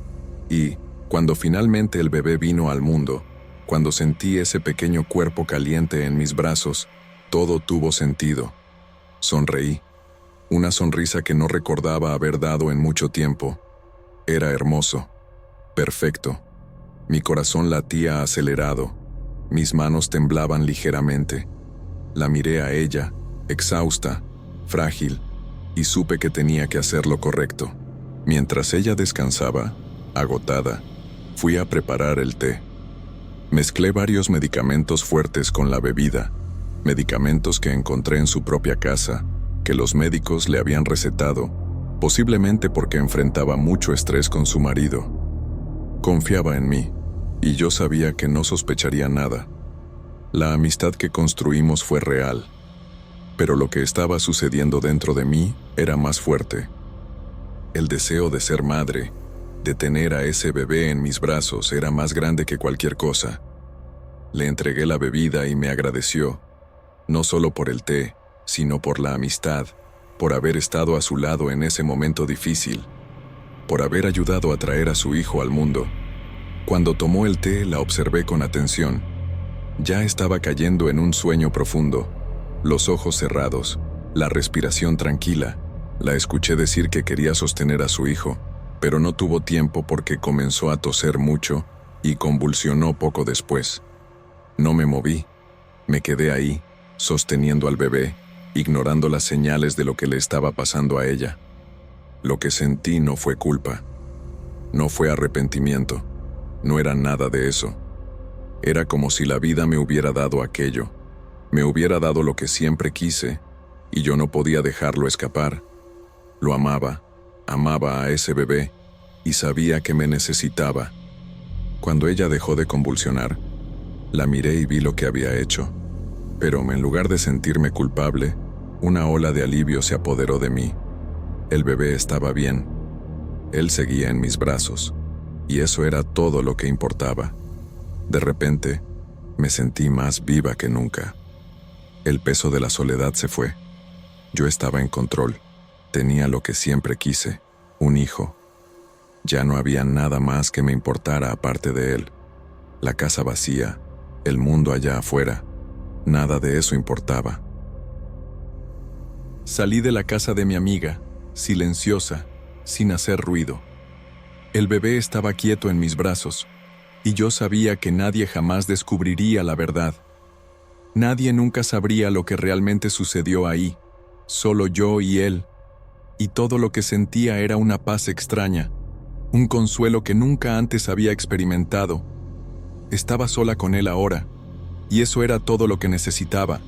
Y, cuando finalmente el bebé vino al mundo, cuando sentí ese pequeño cuerpo caliente en mis brazos, todo tuvo sentido. Sonreí, una sonrisa que no recordaba haber dado en mucho tiempo. Era hermoso, perfecto. Mi corazón latía acelerado, mis manos temblaban ligeramente. La miré a ella, exhausta, frágil, y supe que tenía que hacer lo correcto. Mientras ella descansaba, agotada, Fui a preparar el té. Mezclé varios medicamentos fuertes con la bebida, medicamentos que encontré en su propia casa, que los médicos le habían recetado, posiblemente porque enfrentaba mucho estrés con su marido. Confiaba en mí, y yo sabía que no sospecharía nada. La amistad que construimos fue real, pero lo que estaba sucediendo dentro de mí era más fuerte. El deseo de ser madre, de tener a ese bebé en mis brazos, era más grande que cualquier cosa. Le entregué la bebida y me agradeció, no solo por el té, sino por la amistad, por haber estado a su lado en ese momento difícil, por haber ayudado a traer a su hijo al mundo. Cuando tomó el té, la observé con atención. Ya estaba cayendo en un sueño profundo, los ojos cerrados, la respiración tranquila. La escuché decir que quería sostener a su hijo, pero no tuvo tiempo porque comenzó a toser mucho y convulsionó poco después. No me moví, me quedé ahí, sosteniendo al bebé, ignorando las señales de lo que le estaba pasando a ella. Lo que sentí no fue culpa, no fue arrepentimiento, no era nada de eso. Era como si la vida me hubiera dado aquello, me hubiera dado lo que siempre quise, y yo no podía dejarlo escapar. Lo amaba a ese bebé, y sabía que me necesitaba. Cuando ella dejó de convulsionar, la miré y vi lo que había hecho. Pero en lugar de sentirme culpable, una ola de alivio se apoderó de mí. El bebé estaba bien. Él seguía en mis brazos, y eso era todo lo que importaba. De repente, me sentí más viva que nunca. El peso de la soledad se fue. Yo estaba en control. Tenía lo que siempre quise, un hijo. Ya no había nada más que me importara aparte de él. La casa vacía, el mundo allá afuera, nada de eso importaba. Salí de la casa de mi amiga, silenciosa, sin hacer ruido. El bebé estaba quieto en mis brazos, y yo sabía que nadie jamás descubriría la verdad. Nadie nunca sabría lo que realmente sucedió ahí, solo yo y él. Y todo lo que sentía era una paz extraña, un consuelo que nunca antes había experimentado. Estaba sola con él ahora, y eso era todo lo que necesitaba.